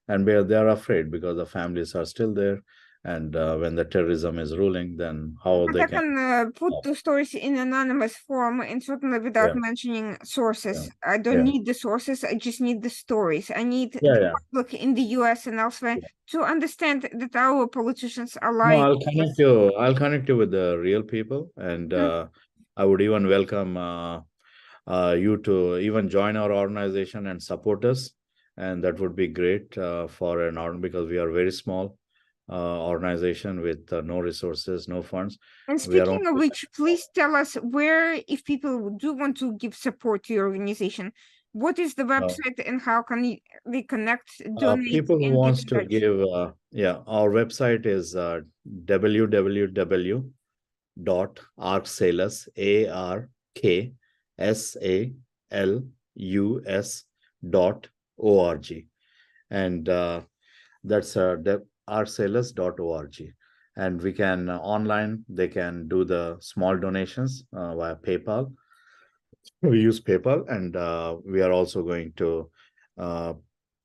and they're afraid because the families are still there. And when the terrorism is ruling, then how they can put the stories in anonymous form and certainly without mentioning sources. I don't need the sources. I just need the stories. I need the public in the US and elsewhere to understand that our politicians are lying. No, I'll connect you with the real people, and I would even welcome you to even join our organization and support us, and that would be great for an org, because we are very small organization with no resources, no funds. And speaking of which, please tell us where, if people do want to give support to your organization, what is the website and how can they connect, donate? People who wants to give, our website is www.arksalus, ARKSALUS.org, and that's arksalus.org. And we can online, they can do the small donations via PayPal. We use PayPal, and we are also going to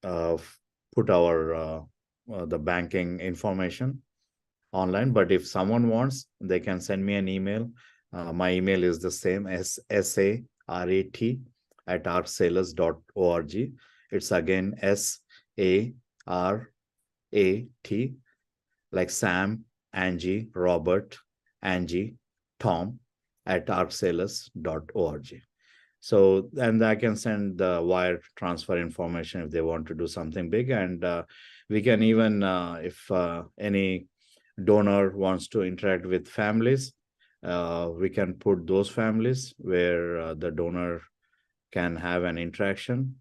put our the banking information online, but if someone wants, they can send me an email. My email is the same as sarat@artsailors.org. It's again SARAT, like Sam, Angie, Robert, Angie, Tom @artsailors.org. So, and I can send the wire transfer information if they want to do something big. And we can even, if any donor wants to interact with families, we can put those families where the donor can have an interaction.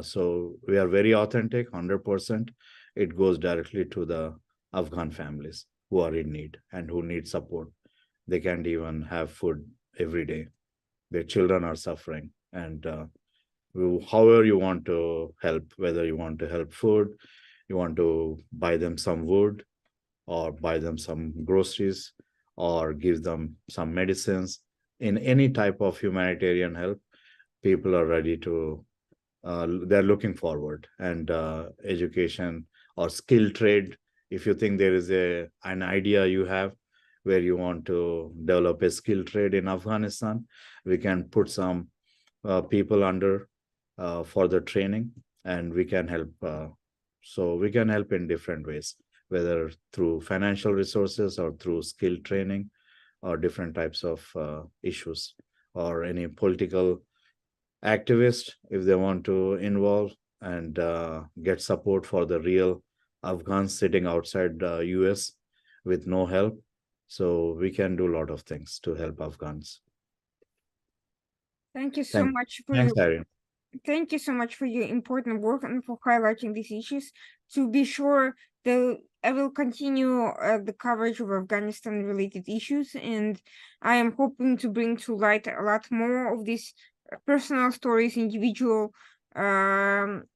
So we are very authentic, 100%. It goes directly to the Afghan families who are in need and who need support. They can't even have food every day. Their children are suffering. And however you want to help, whether you want to help food, you want to buy them some wood, or buy them some groceries, or give them some medicines, in any type of humanitarian help, people are ready to, they're looking forward. And education or skill trade, if you think there is an idea you have where you want to develop a skill trade in Afghanistan, we can put some people under for the training, and we can help. So we can help in different ways, whether through financial resources or through skill training, or different types of issues, or any political activist, if they want to involve and get support for the real Afghans sitting outside the US with no help. So we can do a lot of things to help Afghans. Thank you so much for Thanks, Arian. Thank you so much for your important work and for highlighting these issues. To be sure, I will continue the coverage of Afghanistan-related issues, and I am hoping to bring to light a lot more of these personal stories, individual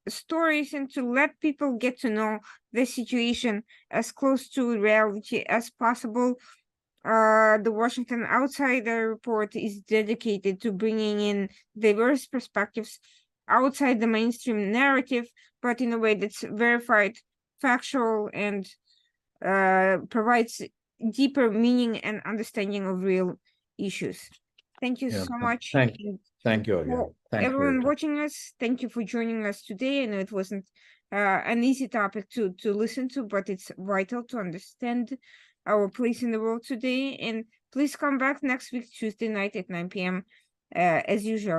stories, and to let people get to know the situation as close to reality as possible. The Washington Outsider report is dedicated to bringing in diverse perspectives outside the mainstream narrative, but in a way that's verified, factual, and provides deeper meaning and understanding of real issues. Thank you so much. Thank you again. Thank Everyone you. watching us, thank you for joining us today. I know it wasn't an easy topic to listen to, but it's vital to understand our place in the world today. And please come back next week, Tuesday night at 9 p.m. As usual.